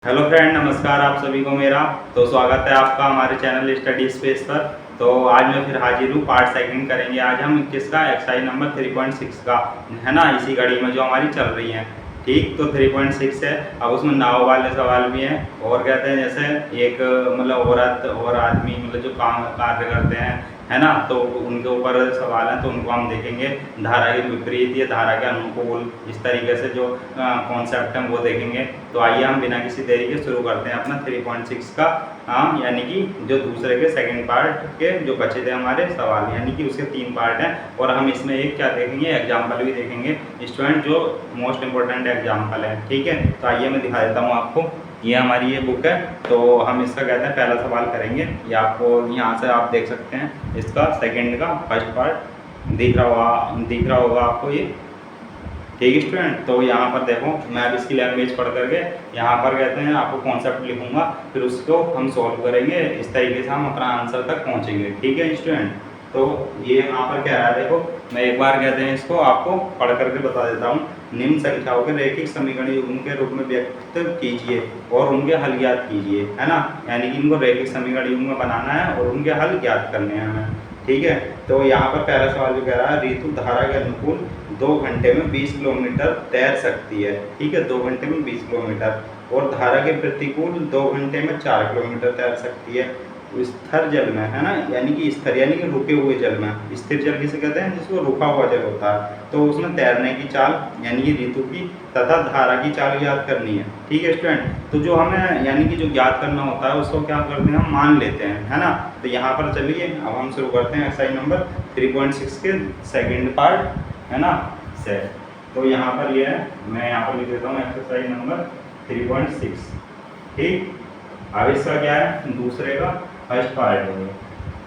Hello friend, नमस्कार आप सभी को मेरा तो स्वागत है आपका हमारे चैनल स्टडी स्पेस पर। तो आज मैं फिर हाजिर हूँ। पार्ट सेकंड करेंगे आज हम किसका, एक्सरसाइज नंबर 3.6 का, है ना, इसी घड़ी में जो हमारी चल रही है। ठीक, तो 3.6 है। अब उसमें नाव वाले सवाल भी हैं और कहते हैं जैसे एक मतलब औरत और आदमी मतलब जो काम कार्य करते हैं, है ना, तो उनके ऊपर सवाल है, तो उनको हम देखेंगे। धारा के विपरीत या धारा के अनुकूल, इस तरीके से जो कॉन्सेप्ट है वो देखेंगे। तो आइए हम बिना किसी देरी के शुरू करते हैं अपना 3.6 का, यानी कि जो दूसरे के सेकंड पार्ट के जो बचे थे हमारे सवाल, यानी कि उसके 3 पार्ट हैं। और हम इसमें एक क्या देखेंगे, एग्जाम्पल भी देखेंगे स्टूडेंट, जो मोस्ट इंपॉर्टेंट एग्जाम्पल है। ठीक है, तो आइए मैं दिखा देता हूँ आपको। ये हमारी ये बुक है, तो हम इसका कहते हैं पहला सवाल करेंगे। ये आपको यहाँ से आप देख सकते हैं, इसका सेकंड का फर्स्ट पार्ट दिख रहा होगा आपको ये। ठीक स्टूडेंट, तो यहाँ पर देखो, मैं अब इसकी लैंग्वेज पढ़ करके यहाँ पर कहते हैं आपको कॉन्सेप्ट लिखूंगा, फिर उसको हम सॉल्व करेंगे। इस तरीके से हम अपना आंसर तक पहुँचेंगे। ठीक है स्टूडेंट, तो ये यहाँ पर कह रहा है, देखो मैं एक बार कहते हैं इसको आपको पढ़ करके बता देता हूँ। निम्न संख्याओं के रैखिक समीकरण युग्म के रूप में व्यक्त कीजिए और उनके हल ज्ञात कीजिए, है ना। यानी कि इनको रैखिक समीकरण युग्म में बनाना है और उनके हल ज्ञात करने हैं हमें। ठीक है, तो यहाँ पर पहला सवाल जो कह रहा है, ऋतु धारा के अनुकूल 2 घंटे में 20 किलोमीटर तैर सकती है। ठीक है, 2 घंटे में 20 किलोमीटर, और धारा के प्रतिकूल 2 घंटे में 4 किलोमीटर तैर सकती है। स्थिर जल में, है ना, यानी कि स्थिर यानी कि रुके हुए जल में। स्थिर जल किसे कहते हैं, जिसको रुका हुआ जल होता है। तो उसमें तैरने की चाल यानी कि ऋतु की तथा धारा की चाल ज्ञात करनी है। ठीक है स्टूडेंट, तो जो हमें यानी कि जो ज्ञात करना होता है उसको क्या करते हैं, हम मान लेते हैं, है ना। तो यहाँ पर चलिए अब हम शुरू करते हैं एक्सरसाइज नंबर 3.6 के सेकेंड पार्ट, है ना, से। तो यहाँ पर ये है, मैं यहाँ पर लिख देता हूँ एक्सरसाइज नंबर 3.6। ठीक, अब इसका क्या है, दूसरे का फर्स्ट पार्ट है।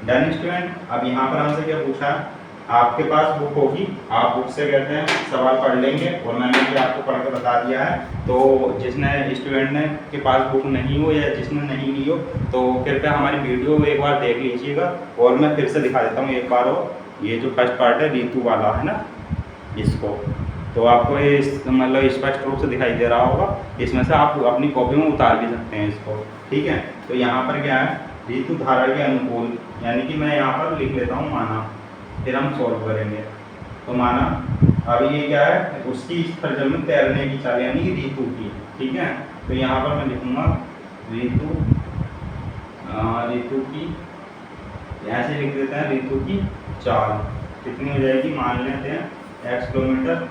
डन स्टूडेंट, अब यहाँ पर हमसे क्या पूछा है, आपके पास बुक होगी, आप बुक से कहते हैं सवाल पढ़ लेंगे, और मैंने भी आपको पढ़ के बता दिया है। तो जिसने स्टूडेंट ने के पास बुक नहीं हो या जिसने नहीं ली हो, तो कृपया हमारी वीडियो एक बार देख लीजिएगा। और मैं फिर से दिखा देता हूँ एक बार और, ये जो फर्स्ट पार्ट है ऋतु वाला, है ना, इसको तो आपको ये मतलब स्पष्ट रूप से दिखाई दे रहा होगा। इसमें से आप अपनी कॉपी में उतार भी सकते हैं इसको। ठीक है, तो यहाँ पर क्या है, ऋतु धारा के अनुकूल, यानी कि मैं यहाँ पर लिख लेता हूँ माना, फिर हम सॉल्व करेंगे। तो माना, अब ये क्या है, उसकी स्थिर जल में तैरने की चाल यानी कि ऋतु की। ठीक है, तो यहाँ पर मैं लिखूंगा ऋतु की, ऐसे लिख देते हैं, ऋतु की चाल कितनी हो जाएगी, मान लेते हैं x किलोमीटर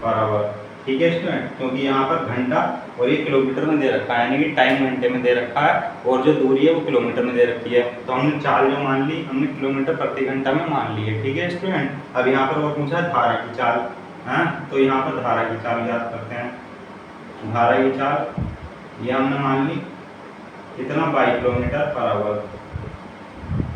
पर आवर। ठीक है स्टूडेंट, क्योंकि यहाँ पर घंटा और ये किलोमीटर में दे रखा है, यानी कि टाइम घंटे में दे रखा है, और जो दूरी है वो किलोमीटर में दे रखी है। तो हमने चाल जो मान ली, हमने किलोमीटर प्रति घंटा में मान ली है। ठीक है स्टूडेंट, अब यहाँ पर और पूछा धारा की चाल, है, तो यहाँ पर धारा की चाल याद करते हैं। धारा की चाल ये हमने मान ली कितना, 22 किलोमीटर पर आवर।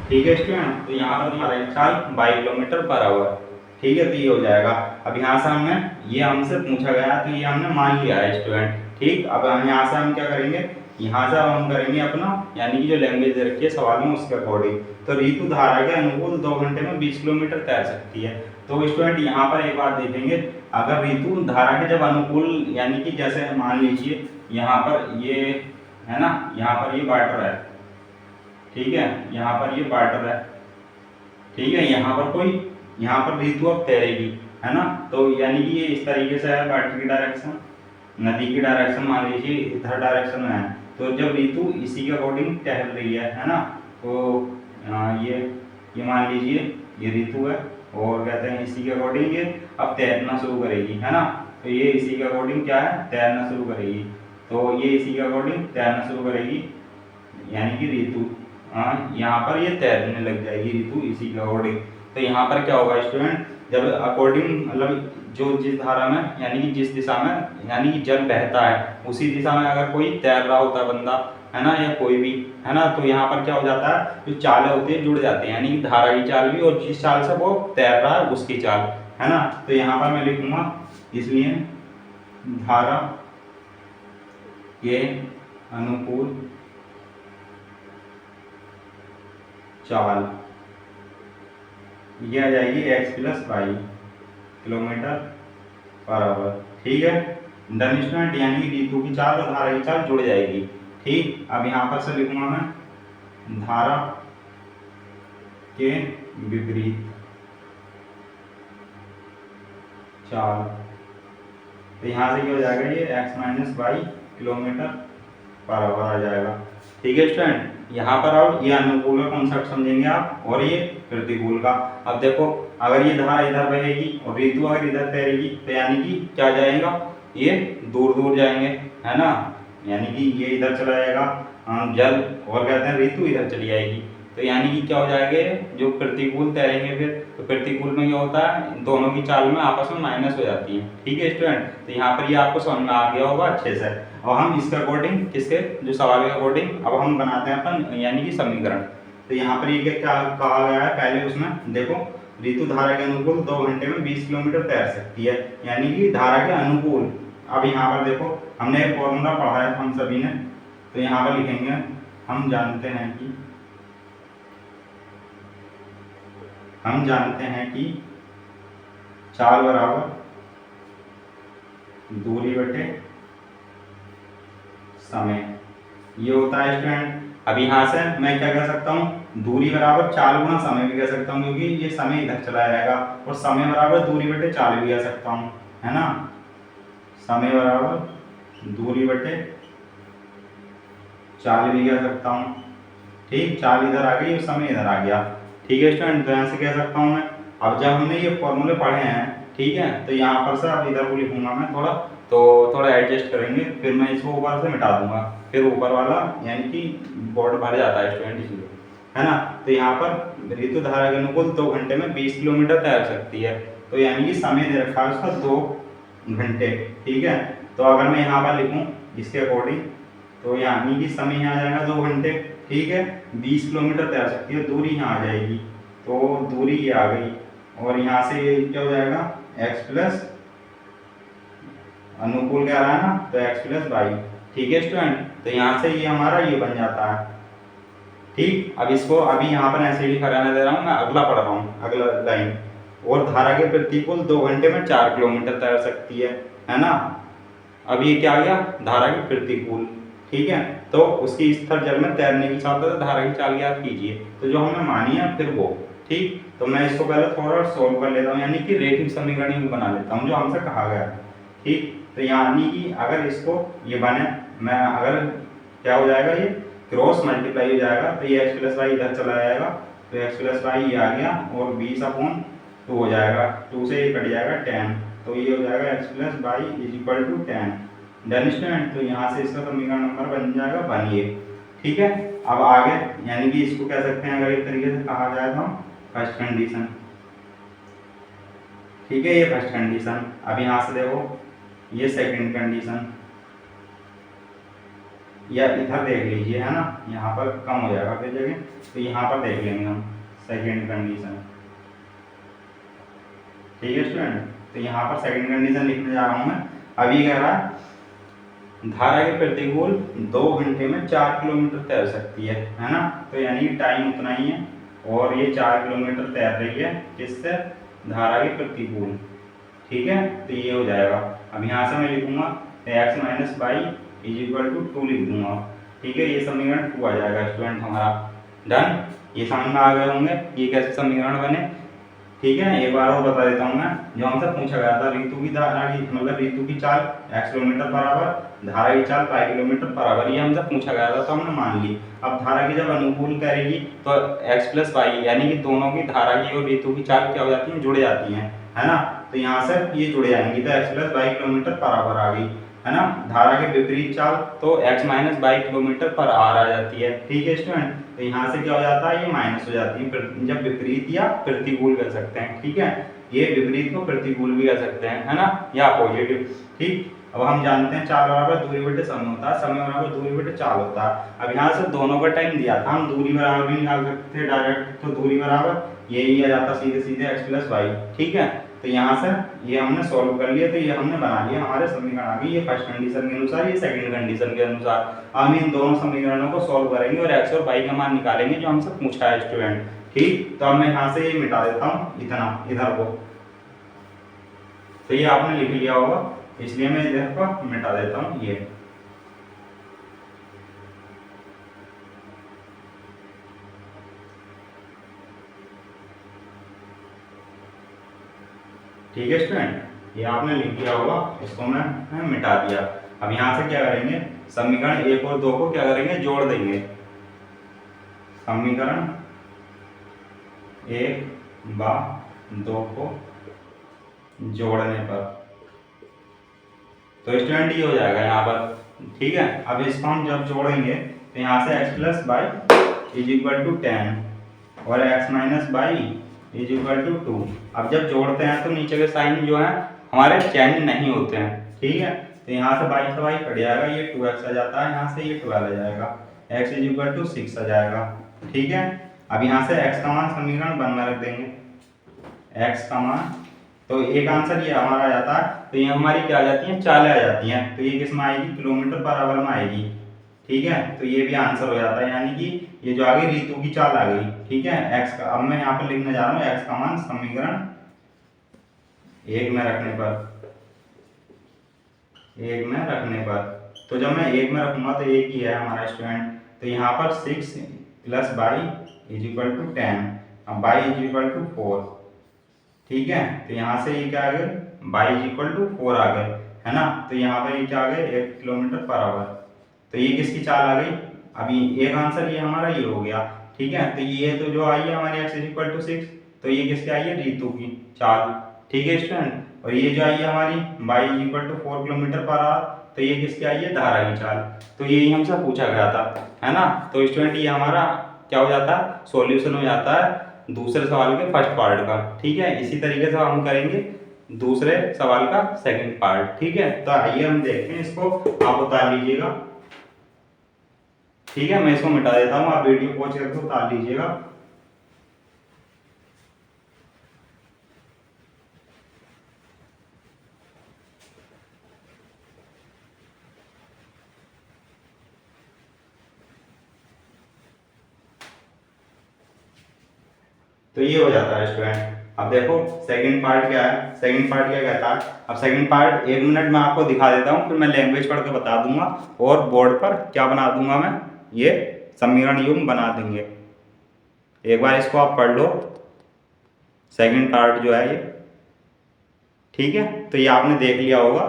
ठीक है स्टूडेंट, तो यहाँ पर धारा की चाल 22 किलोमीटर पर आवर। ठीक है, तो ये हो जाएगा। अब यहाँ से हमने, ये हमसे पूछा गया तो ये हमने मान लिया है स्टूडेंट। ठीक, अब हम यहाँ से हम क्या करेंगे, यहाँ से हम करेंगे अपना, यानी कि जो लैंग्वेज दे रखी है सवाल में उसके अकॉर्डिंग। तो ऋतु धारा के अनुकूल 2 घंटे में 20 किलोमीटर तैर सकती है। तो स्टूडेंट यहाँ पर एक बात देखेंगे, अगर ऋतु धारा के जब अनुकूल, यानी कि जैसे मान लीजिए यहाँ पर ये है ना, यहाँ पर ये वाटर है। ठीक है, यहाँ पर ये वाटर है। ठीक है, यहाँ पर ऋतु अब तैरेगी, है ना। तो यानी कि ये इस तरीके से है, वाटर की डायरेक्शन, नदी की डायरेक्शन मान लीजिए इधर डायरेक्शन में है। तो जब ऋतु इसी के अकॉर्डिंग टहल रही है ना, तो ये मान लीजिए ये ऋतु है, और कहते हैं इसी के अकॉर्डिंग ये अब तैरना शुरू करेगी, है ना। तो ये इसी के अकॉर्डिंग क्या है, तैरना शुरू करेगी। तो ये इसी के अकॉर्डिंग तैरना शुरू करेगी, यानी कि ऋतु यहाँ पर ये तैरने लग जाएगी, ऋतु इसी के अकॉर्डिंग। तो यहाँ पर क्या होगा स्टूडेंट, जब अकॉर्डिंग मतलब जो जिस धारा में, यानी कि जिस दिशा में, यानी कि जल बहता है उसी दिशा में अगर कोई तैर रहा होता है बंदा, है ना, या कोई भी, है ना, तो यहाँ पर क्या हो जाता है, जो चालें होती है जुड़ जाती हैं, यानी कि धारा की चाल भी और जिस चाल से वो तैर रहा है उसकी चाल, है ना। तो यहाँ पर मैं लिखूंगा, इसलिए धारा के अनुकूल चाल ये आ जाएगी x + y kilometre per hour. ठीक है, डन स्टूडेंट, यानी कि रीतु की चाल और धारा की चाल जुड़ जाएगी। ठीक, अब यहाँ पर से लिखूंगा मैं धारा के विपरीत चाल। तो यहाँ से क्या हो जाएगा, ये x minus Y kilometre per hour आ जाएगा। ठीक है स्टूडेंट, यहाँ पर अब ये अनुकूल का कॉन्सेप्ट समझेंगे आप और ये प्रतिकूल का। अब देखो, अगर ये धारा इधर बहेगी और ऋतु अगर इधर तैरेगी तो यानी कि क्या जाएगा, ये दूर दूर जाएंगे, है ना, यानी कि ये इधर चला जाएगा जल, और कहते हैं ऋतु इधर चली जाएगी। तो यानी कि क्या हो जाएगा, जो प्रतिकूल तैरेंगे फिर, तो प्रतिकूल में क्या होता है, दोनों की चाल में आपस में माइनस हो जाती है। ठीक है स्टूडेंट, तो यहाँ पर ये आपको समझ में आ गया होगा अच्छे से। और हम इसके अकॉर्डिंग, किसके, जो सवाल के अकॉर्डिंग अब हम बनाते हैं अपन यानी कि समीकरण। तो यहाँ पर ये क्या कहा गया है, पहले उसमें देखो, ऋतु धारा के अनुकूल 2 घंटे में 20 किलोमीटर तैर सकती है, यानी कि धारा के अनुकूल। अब यहाँ पर देखो, हमने एक फॉर्मूला पढ़ा है हम सभी ने, तो यहाँ पर लिखेंगे, हम जानते हैं कि चाल बराबर दूरी बटे समय, ये होता है स्टूडेंट। अब यहाँ से मैं क्या कह सकता हूँ, दूरी बराबर चाल गुना समय भी कह सकता हूँ, क्योंकि ये समय इधर चला जाएगा, और समय बराबर दूरी बटे चाल भी कह सकता हूँ, है ना, समय बराबर दूरी बटे चाल भी कह सकता हूँ। ठीक, चाल इधर आ गई और समय इधर आ गया। ठीक है स्टूडेंट, तो यहाँ से कह सकता हूँ मैं, अब जब हमने ये फॉर्मूले पढ़े हैं, ठीक है, तो यहाँ पर से अब इधर को लिखूंगा मैं थोड़ा, तो थोड़ा एडजस्ट करेंगे, फिर मैं इसको ऊपर से मिटा दूंगा, फिर ऊपर वाला यानी कि बोर्ड भर जाता है स्टूडेंट, इसलिए, है ना। तो यहाँ पर ऋतु धारा के अनुकूल 2 घंटे में 20 किलोमीटर तैर सकती है, तो यानी कि समय दे रखा है उसका 2 घंटे। ठीक है, तो अगर मैं यहाँ पर लिखूँ इसके अकॉर्डिंग, तो यानी कि समय यहाँ आ जाएगा 2 घंटे। ठीक है, 20 किलोमीटर तैर सकती है, दूरी यहाँ आ जाएगी, तो दूरी ये आ गई, और यहाँ से ये क्या हो जाएगा, x प्लस अनुकूल क्या रहा है ना, तो x प्लस वाई। ठीक है स्टूडेंट, तो यहाँ से ये हमारा ये बन जाता है। ठीक, अब इसको अभी यहाँ पर ऐसे ही लिखा रहने दे रहा हूँ, मैं अगला पढ़ रहा हूँ, अगला लाइन, और धारा के प्रतिकूल 2 घंटे में 4 किलोमीटर तैर सकती है ना। अब ये क्या आ गया, धारा के प्रतिकूल। ठीक है, तो उसकी स्थिर जल में तैरने की क्षमता से धारा की चाल ज्ञात कीजिए, तो जो हमने मानी है फिर वो। ठीक, तो मैं इसको पहले थोड़ा सोल्व कर लेता हूँ, यानी कि रेखिक समीकरण भी बना लेता हूँ जो हमसे कहा गया है। ठीक, तो यानी कि अगर इसको ये बने, मैं अगर क्या हो जाएगा, ये क्रॉस मल्टीप्लाई हो जाएगा, तो ये x प्लस वाई इधर चला जाएगा, तो x प्लस वाई ये आ गया, और 20/2 हो जाएगा, 2 से ये कट जाएगा 10, तो ये हो जाएगा x plus y is equal to 10। Done student, तो यहाँ से इसका समीकरण नंबर बन जाएगा 1। ठीक है, अब आगे यानी कि इसको कह सकते हैं, अगर एक तरीके से कहा जाए तो फर्स्ट कंडीशन। ठीक है, ये फर्स्ट कंडीशन। अब यहाँ से देखो, ये सेकंड कंडीशन, या इधर देख लीजिए, है ना, यहाँ पर कम हो जाएगा फिर जगह, तो यहाँ पर देख लेंगे हम सेकंड कंडीशन। ठीक है स्टूडेंट, तो यहाँ पर सेकंड कंडीशन लिखने जा रहा हूँ मैं। अभी कह रहा है धारा के प्रतिकूल 2 घंटे में 4 किलोमीटर तैर सकती है ना, तो यानी टाइम उतना ही है, और ये 4 किलोमीटर तैर रही है, किससे, धारा के प्रतिकूल। ठीक है, तो ये हो जाएगा। अब यहाँ से मैं लिखूंगा x minus y is equal to 2 लिख दूंगा। ठीक है, ये समीकरण 2 आ जाएगा स्टूडेंट हमारा। डन, ये समझ में आ गए होंगे ये कैसे समीकरण बने। ठीक है, एक बार और बता देता हूँ मैं, जो हमसे पूछा गया था, ऋतु की धारा की मतलब ऋतु की चाल x किलोमीटर पर आवर, धारा की चाल पाई किलोमीटर पर आवर, ये हमसे पूछा गया था, तो हमने मान ली। अब धारा की जब अनुकूल करेगी तो x प्लस वाई, यानी कि दोनों की, धारा की और ऋतु की चाल क्या हो जाती है, जुड़ जाती हैं, है ना। तो यहाँ से ये जुड़ जाएंगी, तो x plus Y kilometre per hour आ गई, है ना। धारा के विपरीत चाल तो x minus Y kilometre per hour आ जाती है। ठीक है स्टूडेंट, तो यहाँ से क्या हो जाता है, ये माइनस हो जाती है, जब विपरीत या प्रतिकूल कर सकते हैं। ठीक है, ये विपरीत को प्रतिकूल भी कर सकते हैं, है ना, या पॉजिटिव। ठीक, अब हम जानते हैं चाल बराबर दूरी बटे समय होता है, समय बराबर दूरी बटे चाल होता है। अब यहाँ से दोनों का टाइम दिया था, हम दूरी बराबर भी निकाल सकते थे डायरेक्ट, तो दूरी बराबर यही आ जाता सीधे सीधे x प्लस वाई। ठीक है, तो यहाँ से ये हमने सॉल्व कर लिया, तो ये हमने बना लिया, हमारे समीकरण आ गई, ये फर्स्ट कंडीशन के अनुसार, ये सेकंड कंडीशन के अनुसार। हम इन दोनों समीकरणों को सॉल्व करेंगे और x और y का मान निकालेंगे जो हमसे पूछा है स्टूडेंट। ठीक, तो अब मैं यहाँ से ये मिटा देता हूँ इतना इधर को, तो ये आपने लिख लिया होगा। इसलिए मैं इधर को मिटा देता हूँ ये। ठीक है स्टूडेंट, ये आपने लिख दिया होगा, इसको मैं मिटा दिया। अब यहाँ से क्या करेंगे, समीकरण 1 और 2 को क्या करेंगे, जोड़ देंगे। समीकरण 1 व 2 को जोड़ने पर तो स्टूडेंट ये हो जाएगा यहाँ पर। ठीक है, अब इसको हम जब जोड़ेंगे तो यहाँ से x plus y is equal to 10 और x minus y is equal to 2। अब जब जोड़ते हैं तो नीचे के साइन जो है हमारे चेंज नहीं होते हैं। ठीक है, तो यहाँ से बाई से बाई कट जाएगा, ये 2x आ जाता है, यहाँ से ये 12 आ जाएगा, x इज इक्वल टू 6 आ जाएगा। ठीक है, अब यहाँ से x का मान समीकरण 1 में रख देंगे, x का मान, तो एक आंसर ये हमारा आ जाता है। तो ये हमारी क्या आ जाती है, चालें आ जाती हैं, तो ये किस में आएगी, किलोमीटर पर आवर में आएगी। ठीक है, तो ये भी आंसर हो जाता है, यानी कि ये जो आ गई ऋतु की चाल आ गई। ठीक है, x का, अब मैं यहाँ पर लिखने जा रहा हूँ x का मान समीकरण 1 में रखने पर, 1 में रखने पर, तो जब मैं 1 में रखूंगा तो एक ही है हमारा स्टूडेंट, तो यहाँ पर 6 plus y is equal to 10, अब बाई इज इक्वल टू 4। ठीक है, तो यहाँ से ये क्या आ गए, बाई इज इक्वल टू 4 आ गए, है ना। तो यहाँ पर ये क्या आ गए, 1 किलोमीटर पर आवर, तो ये किसकी चाल आ गई। अभी एक आंसर ये हमारा ये हो गया। ठीक है, तो ये तो जो आई है हमारी x इज इक्वल टू 6, तो ये किसकी आई है, ऋतु की चाल। ठीक है स्टूडेंट, और ये जो आई है हमारी y is equal to 4 kilometre per hour, तो ये किसकी आई है, धारा की चाल। तो यही हमसे पूछा गया था, है ना। तो स्टूडेंट ये हमारा क्या हो जाता है, सॉल्यूशन हो जाता है दूसरे सवाल के फर्स्ट पार्ट का। ठीक है, इसी तरीके से हम करेंगे दूसरे सवाल का सेकंड पार्ट। ठीक है, तो आइए हम देखते हैं इसको, आप उतार लीजिएगा। ठीक है, मैं इसको मिटा देता हूँ, आप वीडियो पॉज करके उतार लीजिएगा। तो ये हो जाता है स्टूडेंट। अब देखो सेकंड पार्ट क्या है, सेकंड पार्ट क्या कहता है। अब सेकंड पार्ट 1 मिनट में आपको दिखा देता हूँ, फिर मैं लैंग्वेज पढ़ के बता दूंगा और बोर्ड पर क्या बना दूंगा मैं, ये समीकरण युग्म बना देंगे। एक बार इसको आप पढ़ लो, सेकंड पार्ट जो है ये। ठीक है, तो ये आपने देख लिया होगा,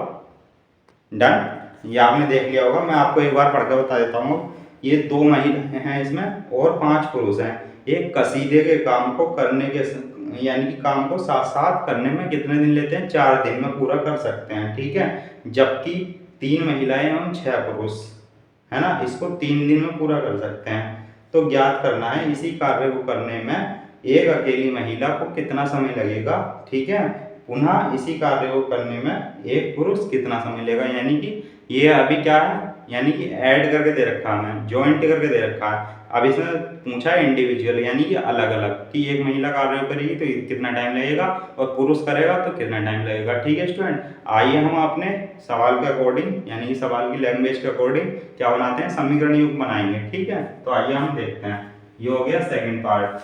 डन, ये आपने देख लिया होगा। मैं आपको एक बार पढ़ के बता देता हूँ। ये 2 महिला हैं इसमें और 5 पुरुष हैं। एक कसीदे के काम को करने के यानी कि काम को साथ साथ करने में कितने दिन लेते हैं, 4 दिन में पूरा कर सकते हैं। ठीक है, जबकि 3 महिलाएं एवं 6 पुरुष, है ना, इसको 3 दिन में पूरा कर सकते हैं। तो ज्ञात करना है इसी कार्य को करने में एक अकेली महिला को कितना समय लगेगा। ठीक है, पुनः इसी कार्य को करने में एक पुरुष कितना समय लेगा। यानी कि ये अभी क्या है, यानी कि ऐड करके दे रखा है, हमें जॉइंट करके दे रखा है। अब इसमें पूछा है इंडिविजुअल, यानी कि अलग अलग, कि एक महिला कार्य करेगी तो कितना टाइम लगेगा और पुरुष करेगा तो कितना टाइम लगेगा। ठीक है स्टूडेंट, आइए हम अपने सवाल के अकॉर्डिंग, यानी कि सवाल की लैंग्वेज के अकॉर्डिंग क्या बनाते हैं, समीकरण युग्म बनाएंगे। ठीक है, तो आइए हम देखते हैं। ये हो गया सेकेंड पार्ट।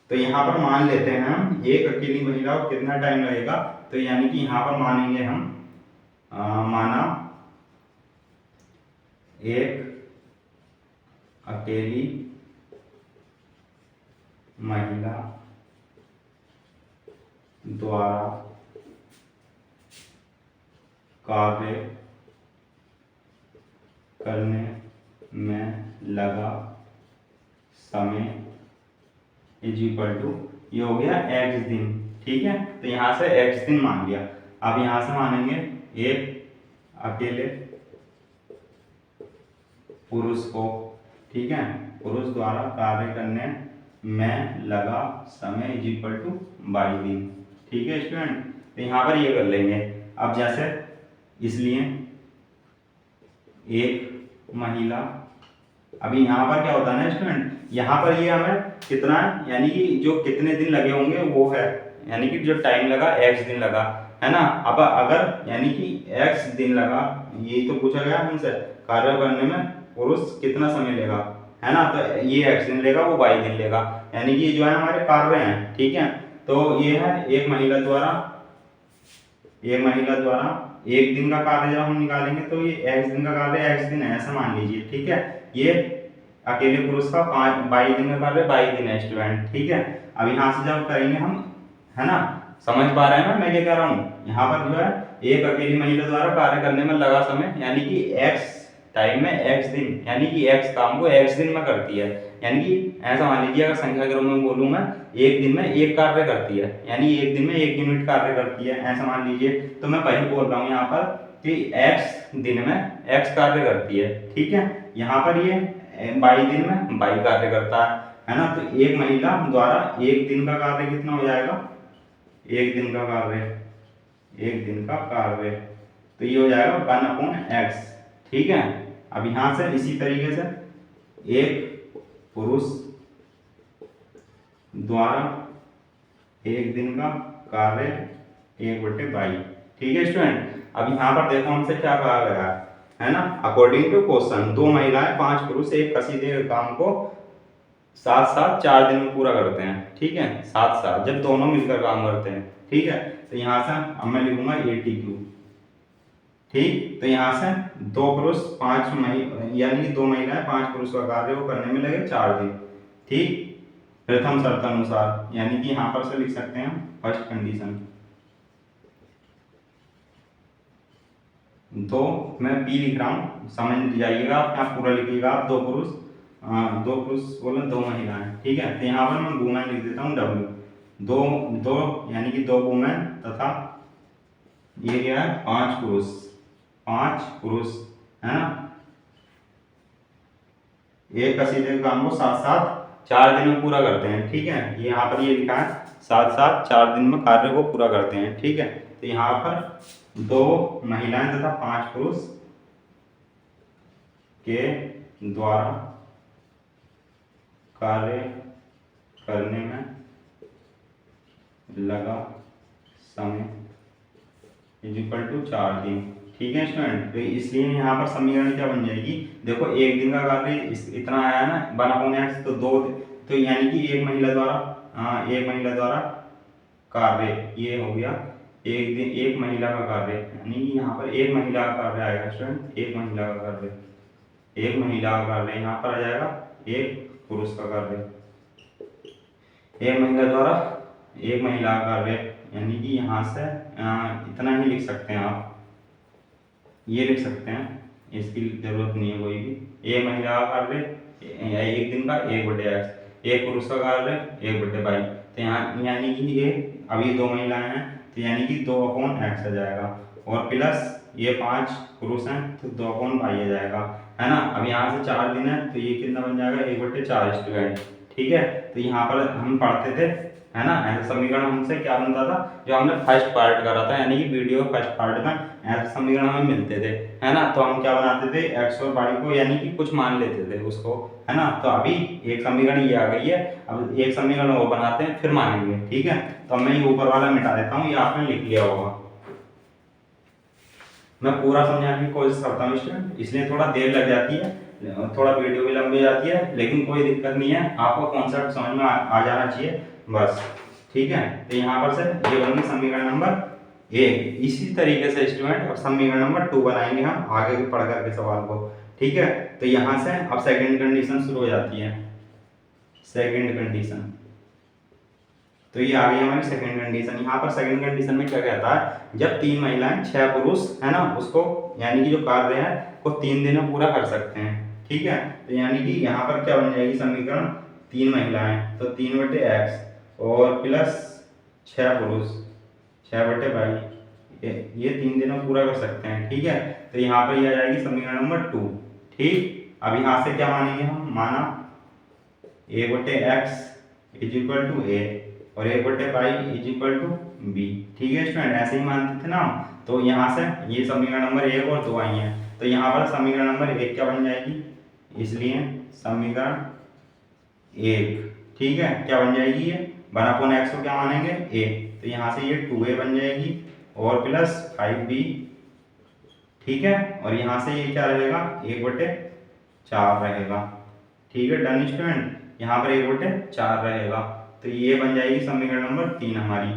तो यहाँ पर मान लेते हैं हम एक अकेली महिला को कितना टाइम लगेगा, तो यानी कि यहाँ पर मानेंगे हम माना एक अकेली महिला द्वारा कार्य करने में लगा समय इज इक्वल टू, ये हो गया x दिन। ठीक है, तो यहाँ से x दिन मान लिया। अब यहाँ से मानेंगे एक अकेले पुरुष को, ठीक है, पुरुष द्वारा कार्य करने में लगा समय इज इक्वल टू 22 दिन। ठीक है स्टूडेंट, तो यहाँ पर ये कर लेंगे। अब जैसे इसलिए एक महिला, अभी यहाँ पर क्या होता है ना स्टूडेंट, यहाँ पर ये हमें कितना है, यानी कि जो कितने दिन लगे होंगे वो है, यानी कि जो टाइम लगा x दिन लगा, है ना। अब अगर यानी कि x दिन लगा, यही तो पूछा गया हमसे, कार्य करने में पुरुष कितना समय लेगा, है ना, तो ये x दिन लेगा, वो y दिन लेगा, यानी कि जो है हमारे कार्य हैं। ठीक है, तो ये है एक महिला द्वारा एक महिला द्वारा एक दिन का कार्य जब हम निकालेंगे तो ये x दिन का कार्य x दिन है, ऐसा मान लीजिए, ठीक है। ये अकेले पुरुष का 22 दिन का कार्य 22 दिन है स्टूडेंट, ठीक है। अब यहाँ से जब करेंगे हम, है ना, समझ पा रहे हैं ना मैं क्या कह रहा हूँ। यहाँ पर जो है एक अकेली महिला द्वारा कार्य करने में लगा समय यानी कि x टाइम में x दिन, यानी कि x काम को x दिन में करती है। यानी कि ऐसा मान लीजिए अगर संख्या के रूप में बोलूँ मैं, एक दिन में एक कार्य करती है, यानी एक दिन में 1 यूनिट कार्य करती है, ऐसा मान लीजिए। तो मैं वही बोल रहा हूँ यहाँ पर कि x दिन में x कार्य करती है, ठीक है। यहाँ पर ये 22 दिन में 22 कार्य करता है ना। तो एक महिला द्वारा एक दिन का कार्य कितना हो जाएगा, एक दिन का कार्य, एक दिन का कार्य, तो ये हो जाएगा 1/x, ठीक है। अब यहाँ से इसी तरीके से एक पुरुष द्वारा एक दिन का कार्य 1/22, ठीक है स्टूडेंट। अब यहाँ पर देखो हमसे क्या कहा गया है ना, अकॉर्डिंग टू क्वेश्चन 2 महिलाएं 5 पुरुष एक कसीदे के काम को साथ साथ 4 दिन में पूरा करते हैं, ठीक है। साथ साथ जब दोनों मिलकर काम करते हैं, ठीक है। तो यहाँ से अब मैं लिखूंगा ATQ, ठीक। तो यहाँ से 2 पुरुष 5 यानी कि 2 महिलाएं 5 पुरुष का कार्य को करने में लगे 4 दिन, ठीक। प्रथम शर्त अनुसार, यानी कि यहाँ पर से लिख सकते हैं हम फर्स्ट कंडीशन। तो मैं P लिख रहा हूँ, समझ जाइएगा आप, यहाँ पूरा लिखिएगा आप। 2 पुरुष, 2 पुरुष बोले 2 महिलाएं, ठीक है। तो यहाँ पर मैं वुमेन लिख देता हूँ W, दो यानी कि 2 वुमेन तथा ये क्या है 5 पुरुष, 5 पुरुष, है ना। एक कसीदे के काम को साथ साथ 4 दिन में पूरा करते हैं, ठीक है। ये यहाँ पर ये लिखा है साथ साथ 4 दिन में कार्य को पूरा करते हैं, ठीक है। तो यहाँ पर 2 महिलाएं तथा 5 पुरुष के द्वारा कार्य करने में लगा समय इक्वल टू 4 दिन, ठीक है स्टूडेंट। तो इसलिए यहाँ पर समीकरण क्या बन जाएगी, देखो एक दिन का कार्य इतना आया है ना 1/x, तो 2, तो यानी कि एक महिला द्वारा कार्य ये हो गया एक दिन, एक महिला का कार्य, यानी यहाँ पर एक महिला का कार्य आएगा स्टूडेंट, एक महिला का कार्य, एक महिला का कार्य यहाँ पर आ जाएगा एक पुरुष का कार्य, एक महिला द्वारा एक महिला का कार्य, यानी कि यहाँ से इतना ही लिख सकते हैं आप, ये लिख सकते हैं, इसकी जरूरत नहीं है कोई भी। एक महिला का कार्य एक दिन का 1/x, एक पुरुष का कार्य 1/22। तो यहाँ यानी कि ये अभी 2 महिलाएं हैं, तो यानी कि 2/x आ जाएगा, और प्लस ये 5 पुरुष हैं तो 2/22 आ जाएगा, है ना। अब यहाँ से 4 दिन है तो ये कितना बन जाएगा 1/4 स्टूडेंट, ठीक है। तो यहाँ पर हम पढ़ते थे, है ना, ऐसा समीकरण हमसे क्या बनता था, जो हमने फर्स्ट पार्ट करा था, यानी कि वीडियो फर्स्ट पार्ट में ऐसे समीकरण हमें मिलते थे, है ना। तो हम क्या बनाते थे, x और y को यानी कि कुछ मान लेते थे उसको, है ना। तो अभी एक समीकरण ये आ गई है, अब एक समीकरण वो बनाते हैं फिर मानेंगे, ठीक है। तो मैं ये ऊपर वाला मिटा देता हूँ, ये आपने लिख लिया होगा। मैं पूरा समझाने की कोशिश करता हूँ स्टूडेंट, इसलिए थोड़ा देर लग जाती है, थोड़ा वीडियो भी लंबी जाती है, लेकिन कोई दिक्कत नहीं है, आपको कॉन्सेप्ट समझ में आ जाना चाहिए बस, ठीक है। तो यहाँ पर से ये बन गई समीकरण नंबर 1। इसी तरीके से स्टूडेंट अब समीकरण नंबर 2 बनाएंगे हम आगे पढ़ करके सवाल को, ठीक है। तो यहाँ से अब सेकंड कंडीशन शुरू हो जाती है, सेकंड कंडीशन। तो ये आ गई हमारी सेकंड कंडीशन। यहाँ पर सेकंड कंडीशन में क्या कहता है, जब 3 महिलाएं 6 पुरुष, है ना, उसको यानी कि जो कार्य है को 3 दिन में पूरा कर सकते हैं, ठीक है। तो यानी कि यहाँ पर क्या बन जाएगी समीकरण, 3 महिलाएं तो 3/x और प्लस 6 पुरुष 6/22, ये 3 दिन में पूरा कर सकते हैं, ठीक है। तो यहाँ पर ये आ जाएगी समीकरण नंबर 2, ठीक। अब यहाँ से क्या मानेंगे हम, माना a/x इक्वल टू a और 1/y इक्वल टू b, ठीक है स्टूडेंट, ऐसे ही मानते थे ना। तो यहाँ से ये समीकरण नंबर 1 और 2 आई हैं, तो यहाँ पर समीकरण नंबर 1 क्या बन जाएगी, इसलिए समीकरण 1, ठीक है, क्या बन जाएगी, ये 1/x को क्या मानेंगे a, तो यहाँ से ये 2a बन जाएगी और प्लस 5b, ठीक है। और यहाँ से ये क्या रहेगा 1/4 रहेगा, ठीक है, डन स्टूडेंट। यहाँ पर 1/4 रहेगा, तो ये बन जाएगी समीकरण नंबर 3 हमारी,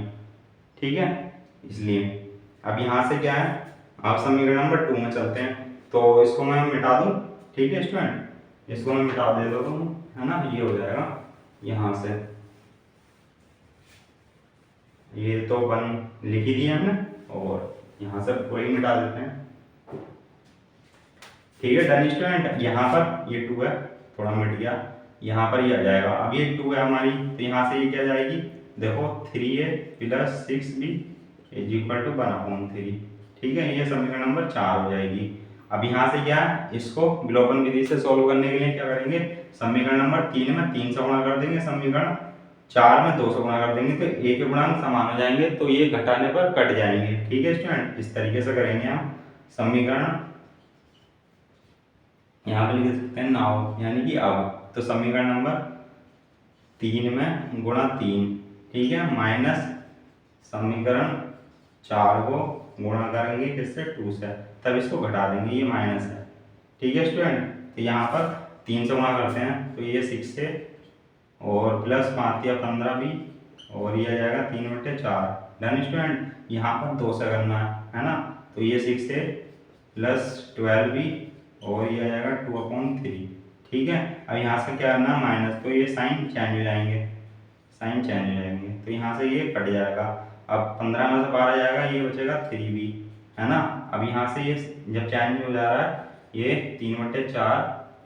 ठीक है। इसलिए अब यहाँ से क्या है, आप समीकरण नंबर 2 में चलते हैं। तो इसको मैं मिटा दूँ, ठीक है स्टूडेंट, इसको मैं मिटा दे दो, है ना, ये हो जाएगा यहाँ से, ये तो 1 लिख ही दिया हमने, और यहाँ से वही मिटा देते हैं। ठीक है डन स्टूडेंट, यहाँ पर ये 2 है, थोड़ा मिट गया, यहाँ पर ये आ जाएगा। अब ये 2 है हमारी, तो यहाँ से ये क्या जाएगी, देखो 3a + 6b = 1/3। ठीक है, ये समीकरण नंबर 4 हो जाएगी। अब यहाँ से क्या है, इसको विलोपन विधि से सोल्व करने के लिए क्या करेंगे, समीकरण नंबर 3 में 3 से गुणा कर देंगे, समीकरण 4 में 2 से गुणा कर देंगे, तो ए के गुणांक समान हो जाएंगे, तो ये घटाने पर कट जाएंगे। ठीक है स्टूडेंट, इस तरीके से करेंगे हम समीकरण, यहाँ पर लिख सकते हैं नाउ, यानी कि अब, तो समीकरण नंबर 3 में गुणा 3, ठीक है, माइनस समीकरण 4 को गुणा करेंगे किससे, 2 से, तब इसको घटा देंगे, ये माइनस है। ठीक है स्टूडेंट, तो यहाँ पर 3 से गुणा करते हैं, तो ये 6 से, और प्लस 5 या 15 भी, और ये आ जाएगा 3/4। डन स्टूडेंट, यहाँ पर 2 से करना है ना, तो ये 6 से प्लस 12 भी, और ये आ जाएगा 2/3। ठीक है, अब यहाँ से क्या करना है, माइनस, तो ये साइन चेंज हो जाएंगे, साइन चेंज हो जाएंगे, तो यहाँ से ये कट जाएगा। अब 15 में से 12 जाएगा, ये बचेगा 3b, है ना। अब यहाँ से ये जब चेंज हो जा रहा है, ये 3/4,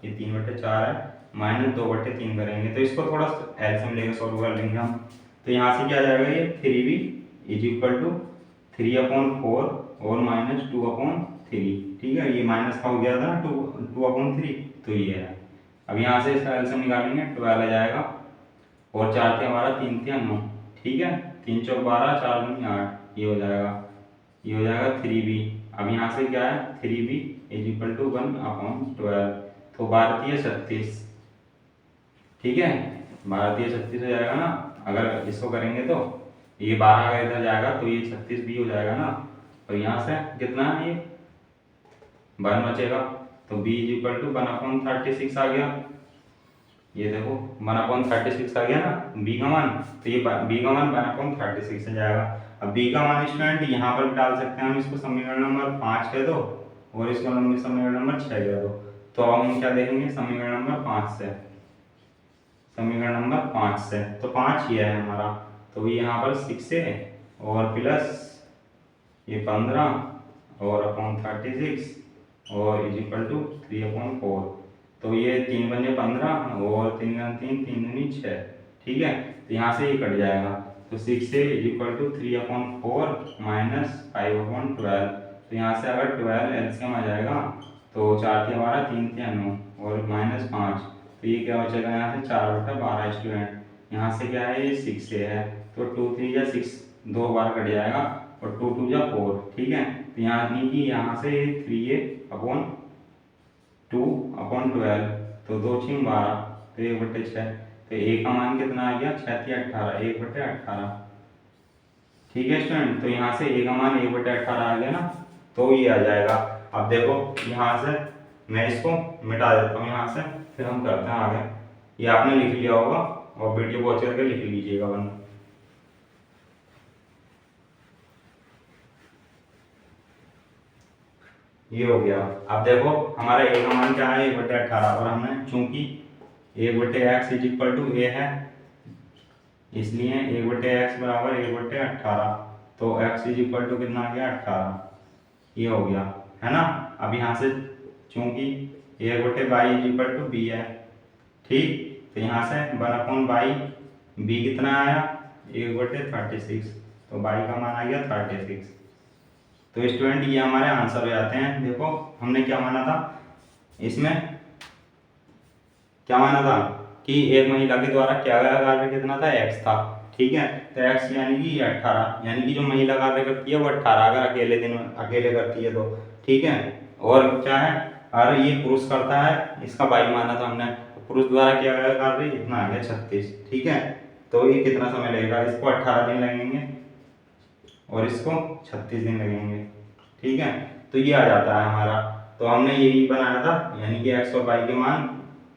ये 3/4 है, माइनस 2/3 करेंगे, तो इसको थोड़ा एलसीएम लेकर सॉल्व कर लेंगे हम। तो यहाँ से क्या आ जाएगा, ये 3b = 3/4 और माइनस 2/3। ठीक है, ये माइनस का हो गया था ना 2/3, तो ये है। अब यहाँ से इसका एलसीएम निकालेंगे, 12 आ जाएगा, और 4 × 12 3 × 9, ठीक है, 3 × 4 12, 4 × 8, ये हो जाएगा, ये हो जाएगा 3b। अब यहाँ से क्या है, 3b = 1/12, तो भारतीय 36, ठीक है, भारतीय 36 हो जाएगा ना। अगर इसको करेंगे तो ये 12 का इधर जाएगा, तो ये 36b हो जाएगा ना, और यहाँ से कितना है, ये 1 बचेगा, तो b = 1/36 आ गया, ये देखो 1/36 आ गया ना b का मान, तो ये b का मान 1/36 हो जाएगा। अब b का मान स्टूडेंट यहाँ पर डाल सकते हैं हम, इसको समीकरण नंबर 5 कह दो, और इसको समीकरण नंबर 6 कह दो। तो अब हम क्या देखेंगे, समीकरण नंबर 5 से, समीकरण नंबर 5 से, तो 5 ये है हमारा, तो ये यहाँ पर 6 से, और प्लस ये 15 और /36, और = 3/4, तो ये 3 × 5 15, और 3 × 3 3 × 6, ठीक है, तो यहाँ से ये कट जाएगा, तो 6 से = 3/4 माइनस 5/12, तो यहाँ से अगर 12 एलसीएम आ जाएगा, तो 4 × 12 3 × 9, और माइनस 5, तो ये क्या बचेगा, यहाँ से 4/12 स्टूडेंट, यहाँ से क्या है, ये 6 से है, तो 2 3 या 6 2 बार कट जाएगा, और 2 2 या 4, ठीक है, तो यहाँ की यहाँ से 3a/2/12, तो 2 6 12, तो 1/6, तो a का मान कितना आ गया, 6 × 18, 1/18, ठीक है स्टूडेंट, तो यहाँ से a का मान 1/18 आ गया ना, तो ये आ जाएगा। अब देखो यहाँ से मैं इसको मिटा देता हूँ यहाँ से, फिर हम करते हैं आगे। ये आपने लिख लिया होगा, और वीडियो पॉज करके लिख लीजिएगा वरना। ये हो गया। अब देखो हमारा a का मान क्या है, 1/18, और हमने चूंकि 1/x = a है, इसलिए 1/x = 1/18, तो x = कितना आ गया, 18, ये हो गया, है ना। अब यहाँ से चूंकि 1/y = b है, ठीक, तो यहाँ से 1/y, b कितना आया, 1/36, तो y का मान आ गया 36। तो स्टूडेंट ये हमारे आंसर हो जाते हैं। देखो हमने क्या माना था, इसमें क्या माना था कि एक महिला के द्वारा क्या गया कार्य कितना था, x था, ठीक है, तो x यानी कि 18, यानी कि जो महिला कार्य करती है वो 18, अगर अकेले करती है तो, ठीक है। और क्या है, अगर ये पुरुष करता है, इसका y माना था हमने, तो पुरुष द्वारा किया गया कार्य इतना आ गया 36, ठीक है, तो ये कितना समय लगेगा, इसको 18 दिन लगेंगे, और इसको 36 दिन लगेंगे, ठीक है, तो ये आ जाता है हमारा। तो हमने यही बनाया था, यानी कि x और y के मान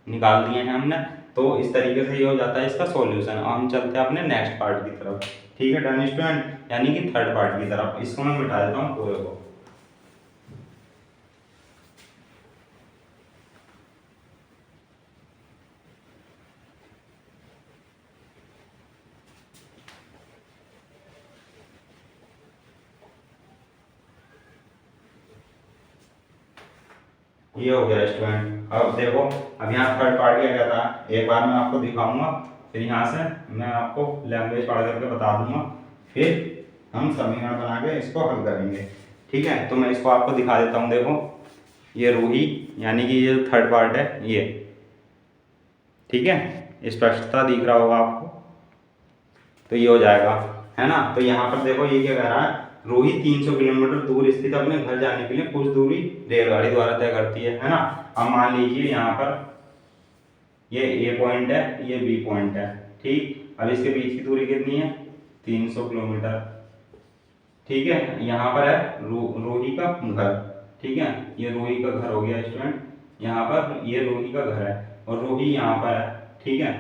निकाल दिए हैं हमने। तो इस तरीके से ये हो जाता है इसका सॉल्यूशन। अब हम चलते हैं अपने नेक्स्ट पार्ट की तरफ। ठीक है डन स्टूडेंट, यानी कि थर्ड पार्ट की तरफ। इसको मैं मिटा देता हूँ पूरे को। ये हो गया स्टूडेंट। अब देखो, अब यहाँ थर्ड पार्टी आ जाता है। एक बार मैं आपको दिखाऊंगा, फिर यहाँ से मैं आपको लैंग्वेज पढ़ करके बता दूंगा, फिर हम समीकरण बना के इसको हल करेंगे। ठीक है, तो मैं इसको आपको दिखा देता हूँ। देखो ये रूही, यानी कि ये थर्ड पार्ट है ये। ठीक है, स्पष्टता दिख रहा होगा आपको। तो ये हो जाएगा, है ना। तो यहाँ पर देखो ये क्या कह रहा है, रूही 300 किलोमीटर दूर स्थित अपने घर जाने के लिए कुछ दूरी रेलगाड़ी द्वारा तय करती है ना। अब मान लीजिए यहाँ पर ये ए पॉइंट है, ये बी पॉइंट है। ठीक, अब इसके बीच की दूरी कितनी है, 300 किलोमीटर। ठीक है, यहाँ पर है रूही का घर। ठीक है, ये रूही का घर हो गया स्टूडेंट। यहाँ पर ये रूही का घर है और रूही यहाँ पर है। ठीक है,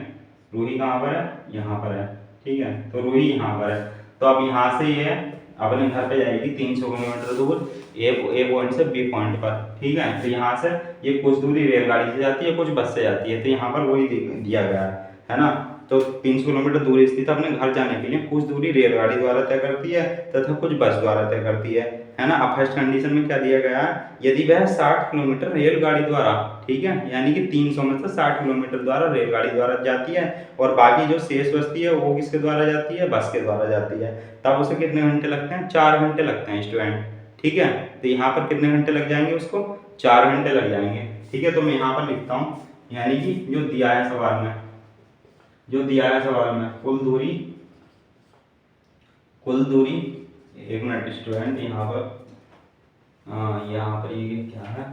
रूही कहाँ पर है, यहाँ पर है। ठीक है, तो रूही यहाँ पर है। तो अब यहाँ से ये अपने घर पे जाएगी 300 किलोमीटर दूर ए पॉइंट से बी पॉइंट पर। ठीक है, तो यहाँ से ये कुछ दूरी रेलगाड़ी से जाती है, कुछ बस से जाती है। तो यहाँ पर वही दिया गया है ना। तो 300 किलोमीटर दूर स्थित अपने घर जाने के लिए कुछ दूरी रेलगाड़ी द्वारा तय करती है तथा कुछ बस द्वारा तय करती है ना। अब फर्स्ट कंडीशन में क्या दिया गया है, यदि वह 60 किलोमीटर रेलगाड़ी द्वारा, ठीक है, यानी कि 300 में से 60 किलोमीटर द्वारा रेलगाड़ी द्वारा जाती है और बाकी जो शेष बचती है वो किसके द्वारा जाती है, बस के द्वारा जाती है, तब उसे कितने घंटे लगते हैं, 4 घंटे लगते हैं स्टूडेंट। ठीक है, तो यहाँ पर कितने घंटे लग जाएंगे, उसको 4 घंटे लग जाएंगे। ठीक है, तो मैं यहाँ पर लिखता हूँ, यानी कि जो दिया है सवाल में, कुल दूरी, एक मिनट स्टूडेंट, यहाँ पर ये क्या है,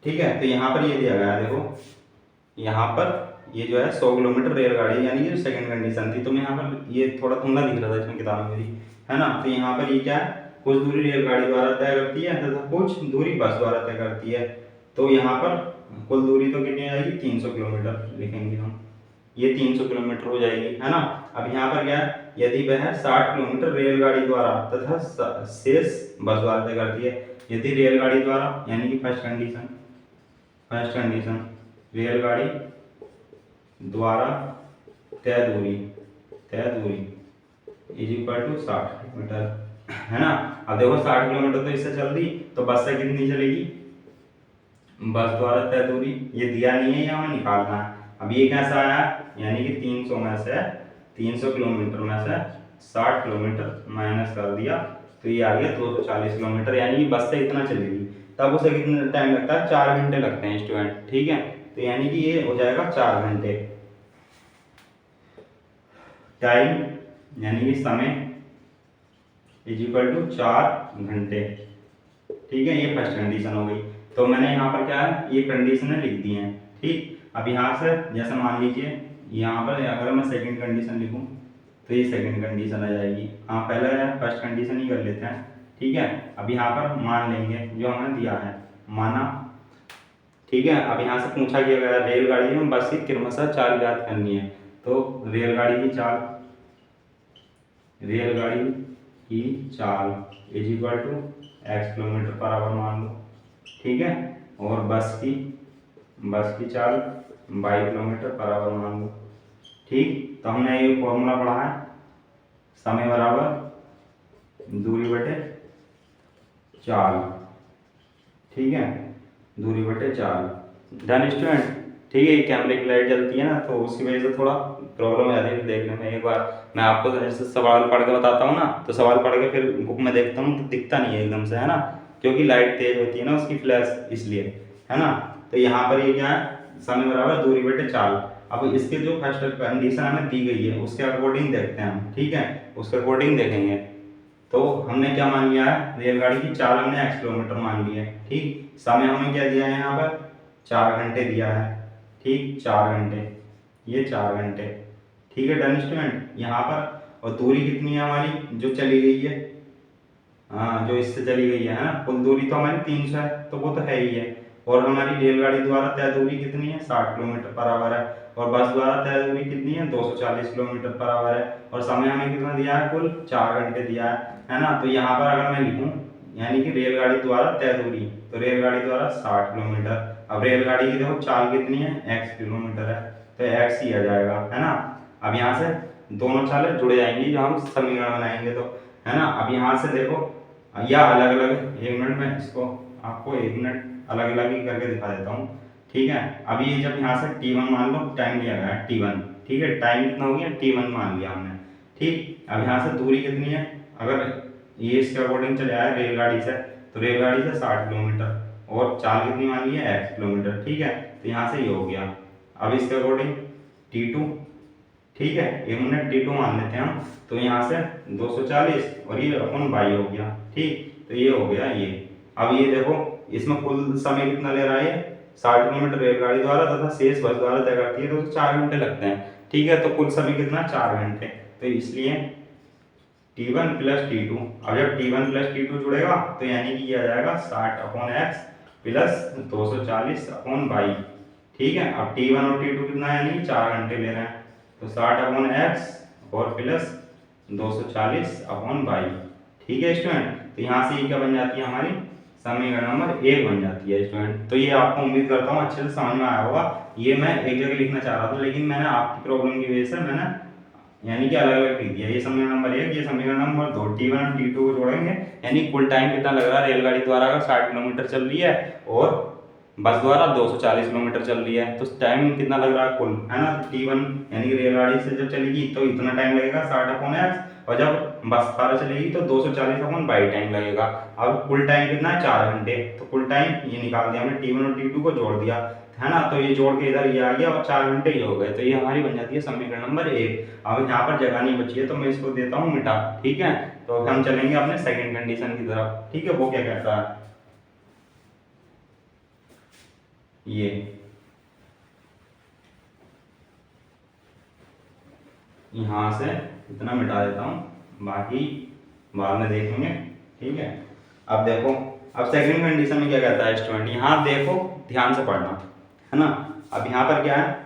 ठीक है, तो यहाँ पर ये दिया गया है। देखो यहाँ पर ये जो है 100 किलोमीटर रेलगाड़ी, यानी कि सेकंड कंडीशन थी। तो मैं यहाँ पर ये थोड़ा धुंधला दिख रहा था इसमें किताब मेरी, है ना। तो यहाँ पर ये क्या है, कुछ दूरी रेलगाड़ी द्वारा तय करती है तथा कुछ दूरी बस द्वारा तय करती है। तो यहाँ पर कुल दूरी तो कितनी आएगी, 300 किलोमीटर लिखेंगे हम, ये 300 किलोमीटर हो जाएगी, है ना। अब यहाँ पर क्या है, यदि वह 60 किलोमीटर रेलगाड़ी द्वारा तथा शेष बस द्वारा तय करती है। यदि रेलगाड़ी द्वारा, यानी कि फर्स्ट कंडीशन रेलगाड़ी द्वारा तय दूरी इज इक्वल टू 60 किलोमीटर, है ना। अब देखो 60 किलोमीटर तो इससे चल दी, तो बस से कितनी चलेगी, बस द्वारा तय दूरी ये दिया नहीं है, यहाँ निकालना है। अब ये कैसा आया, यानी कि 300 किलोमीटर में से 60 किलोमीटर माइनस कर दिया, तो ये आ गया 240 किलोमीटर, यानी कि बस से इतना चलेगी। तब उसे कितना टाइम लगता है, 4 घंटे लगते हैं स्टूडेंट। ठीक है, तो यानी कि ये हो जाएगा 4 घंटे। टाइम यानी कि समय इज इक्वल टू 4 घंटे। ठीक है, ये फर्स्ट कंडीशन हो गई। तो मैंने यहाँ पर क्या है, ये कंडीशनें लिख दी हैं। ठीक, अब यहाँ से जैसे मान लीजिए यहाँ पर अगर मैं सेकंड कंडीशन लिखूँ तो ये सेकंड कंडीशन आ जाएगी। हाँ, पहले फर्स्ट कंडीशन ही कर लेते हैं। ठीक है, अब यहाँ पर मान लेंगे जो हमें दिया है, माना। ठीक है, अब यहाँ से पूछा गया गया रेलगाड़ी में बस की क्रमशः चाल ज्ञात करनी है। तो रेलगाड़ी की चाल is equal to x kilometre per hour मान लो। ठीक है, और बस की चाल y किलोमीटर पर आवर मान लो। ठीक, तो हमने ये फॉर्मूला पढ़ा है, समय बराबर दूरी बटे चाल। ठीक है, दूरी बटे चाल। Done student. ठीक है, कैमरे की लाइट जलती है ना, तो उसकी वजह से थोड़ा प्रॉब्लम आ जाती है देखने में। एक बार मैं आपको जैसे सवाल पढ़ के बताता हूँ ना, तो सवाल पढ़ के फिर बुक में देखता हूँ तो दिखता नहीं है एकदम से, है ना, क्योंकि लाइट तेज होती है ना उसकी फ्लैश, इसलिए, है ना। तो यहाँ पर ये क्या है, समय बराबर दूरी बटे चाल। अब इसके जो फर्स्ट कंडीशन हमें दी गई है उसके अकॉर्डिंग देखते हैं हम। ठीक है, उसके अकॉर्डिंग देखेंगे। तो हमने क्या मान लिया है, रेलगाड़ी की चाल हमने x किलोमीटर मान ली है। ठीक, समय हमें क्या दिया है, यहाँ पर 4 घंटे दिया है। ठीक, 4 घंटे, ये 4 घंटे। ठीक है डन स्टूडेंट। यहाँ पर और दूरी कितनी है हमारी, जो चली गई है, हाँ, जो इससे चली गई है ना, कुल दूरी तो हमारी 300 है, तो वो तो है ही है। और हमारी रेलगाड़ी द्वारा तय दूरी कितनी है, 60 किलोमीटर पर आवर है, और बस द्वारा तय दूरी कितनी है, 240 किलोमीटर पर आवर है, और समय हमें कितना दिया है, कुल 4 घंटे दिया है ना। तो यहाँ पर अगर मैं लिखूँ यानी कि रेलगाड़ी द्वारा तय दूरी, तो रेलगाड़ी द्वारा 60 किलोमीटर। अब रेलगाड़ी की देखो चाल कितनी है, x किलोमीटर है, तो x ही आ जाएगा, है ना। अब यहाँ से दोनों चालें जुड़ जाएंगी जो हम समीकरण बनाएंगे, तो है ना। अब यहाँ से देखो या अलग अलग, 1 मिनट में इसको आपको 1 मिनट अलग अलग ही करके दिखा देता हूँ, ठीक है। अब ये जब यहाँ से t1 मान लो, टाइम लिया गया है t1, ठीक है, टाइम कितना हो गया, t1 मान लिया हमने, ठीक। अब यहाँ से दूरी कितनी है, अगर ये इसके अकॉर्डिंग चले आए रेलगाड़ी से, तो रेलगाड़ी से 60 किलोमीटर, और चाल कितनी मान ली है, x किलोमीटर, ठीक है। तो यहाँ से ये हो गया। अब इसके अकॉर्डिंग t2, ठीक है, 1 मिनट t2 मान लेते हैं हम, तो यहाँ से 240 और ये अपन बाई हो गया, ठीक। तो ये हो गया ये। अब ये देखो इसमें कुल समय कितना ले रहा है, 60 किलोमीटर रेलगाड़ी द्वारा तथा शेष बस द्वारा तय करती है, तो 4 घंटे लगते हैं, ठीक है। तो कुल समय कितना, 4 घंटे, तो इसलिए t1 प्लस t2। अब जब t1 प्लस t2 जुड़ेगा तो यानी कि ये आ जाएगा 60/x प्लस 240/22, ठीक है। अब t1 और t2 कितना है, यानी 4 घंटे ले रहे हैं, तो 60/x और प्लस 240/22, ठीक है स्टूडेंट। तो यहाँ से ये क्या बन जाती है, हमारी समीकरण नंबर 1 बन जाती है स्टूडेंट। तो ये आपको उम्मीद करता हूँ अच्छे से समझ में आया होगा। ये मैं एक जगह लिखना चाह रहा था, लेकिन मैंने आपकी प्रॉब्लम की वजह से मैंने यानी कि अलग अलग लिख दिया। ये समीकरण नंबर 1, ये समीकरण नंबर 2, t1 और t2 को जोड़ेंगे, यानी कुल टाइम कितना लग रहा है, रेलगाड़ी द्वारा अगर 60 किलोमीटर चल रही है और बस द्वारा 240 किलोमीटर चल रही है, तो टाइम कितना लग रहा है कुल, है ना। t1 यानी कि रेलगाड़ी से जब चलेगी तो इतना टाइम लगेगा 60/x, और जब बस द्वारा चलेगी तो 240/22 टाइम लगेगा। अब कुल टाइम कितना है, 4 घंटे, तो कुल टाइम ये निकाल दिया हमने, t1 और t2 को जोड़ दिया, है ना। तो ये जोड़ के इधर ये आ गया और 4 घंटे ये हो गए, तो ये हमारी बन जाती है समीकरण नंबर 1। अब यहाँ पर जगह नहीं बची है तो मैं इसको देता हूँ मिटा, ठीक है। तो हम चलेंगे अपने सेकंड कंडीशन की तरफ, ठीक है। वो क्या कहता है, ये यहाँ से इतना मिटा देता हूँ, बाकी बाद में देखेंगे, ठीक है। अब देखो, अब सेकंड कंडीशन में क्या कहता है स्टूडेंट, यहाँ देखो ध्यान से पढ़ना, है ना। अब यहाँ पर क्या है,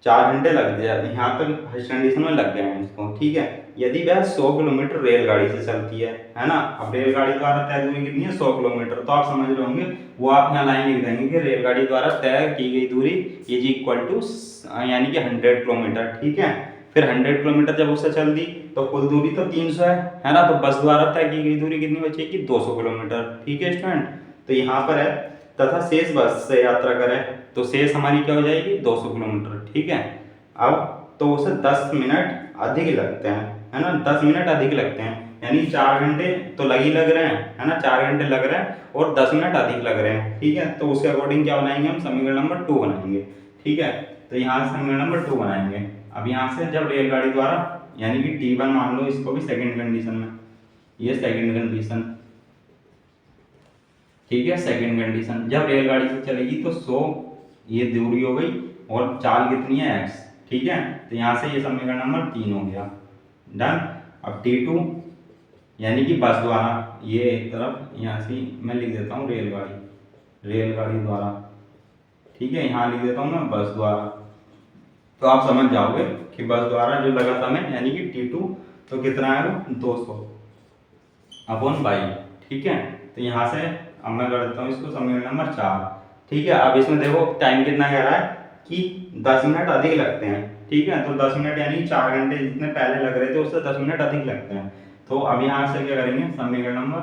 4 घंटे लग गया, यहाँ पर फर्स्ट कंडीशन में लग गए हैं इसको, ठीक है। यदि वह 100 किलोमीटर रेलगाड़ी से चलती है ना। अब रेलगाड़ी द्वारा तय दूरी कितनी है, 100 किलोमीटर, तो आप समझ रहे होंगे, वो आप यहाँ लाइन लिख देंगे कि रेलगाड़ी द्वारा तय की गई दूरी इज इक्वल टू यानी कि 100 किलोमीटर, ठीक है। फिर 100 किलोमीटर जब उससे चल दी तो कुल दूरी तो 300 है ना। तो बस द्वारा तय की गई दूरी कितनी बचेगी, 200 किलोमीटर, ठीक है स्टूडेंट। तो यहाँ पर है तथा शेष बस से यात्रा करें, तो शेष हमारी क्या हो जाएगी, 200 किलोमीटर, ठीक है। अब तो उसे 10 मिनट अधिक लगते हैं, है ना, 10 मिनट अधिक लगते हैं, यानी 4 घंटे तो लग ही लग रहे हैं, है ना, 4 घंटे लग रहे हैं और 10 मिनट अधिक लग रहे हैं, ठीक है। तो उसके अकॉर्डिंग क्या बनाएंगे हम, समीकरण नंबर 2 बनाएंगे, ठीक है। तो यहाँ से समीकरण नंबर 2 बनाएंगे। अब यहाँ से जब रेलगाड़ी द्वारा यानी कि t1 मान लो, इसको भी सेकंड कंडीशन में, ये सेकंड कंडीशन, ठीक है। सेकंड कंडीशन, जब रेलगाड़ी से चलेगी तो 100 ये दूरी हो गई और चाल कितनी है, x, ठीक है। तो यहाँ से ये समीकरण नंबर 3 हो गया, डन। अब t2 यानी कि बस द्वारा, ये एक तरफ यहाँ से मैं लिख देता हूँ रेलगाड़ी द्वारा, ठीक है। यहाँ लिख देता हूँ मैं बस द्वारा, तो आप समझ जाओगे कि बस द्वारा जो लगा समय यानी कि t2 तो कितना है वो 200/22, ठीक है। तो यहाँ से अब मैं कर देता हूँ इसको समीकरण नंबर 4, ठीक है। अब इसमें देखो टाइम कितना कह रहा है कि 10 मिनट अधिक लगते हैं, ठीक है। तो 10 मिनट यानी 4 घंटे जितने पहले लग रहे थे उससे 10 मिनट अधिक लगते हैं। तो अब यहाँ से क्या करेंगे, समीकरण नंबर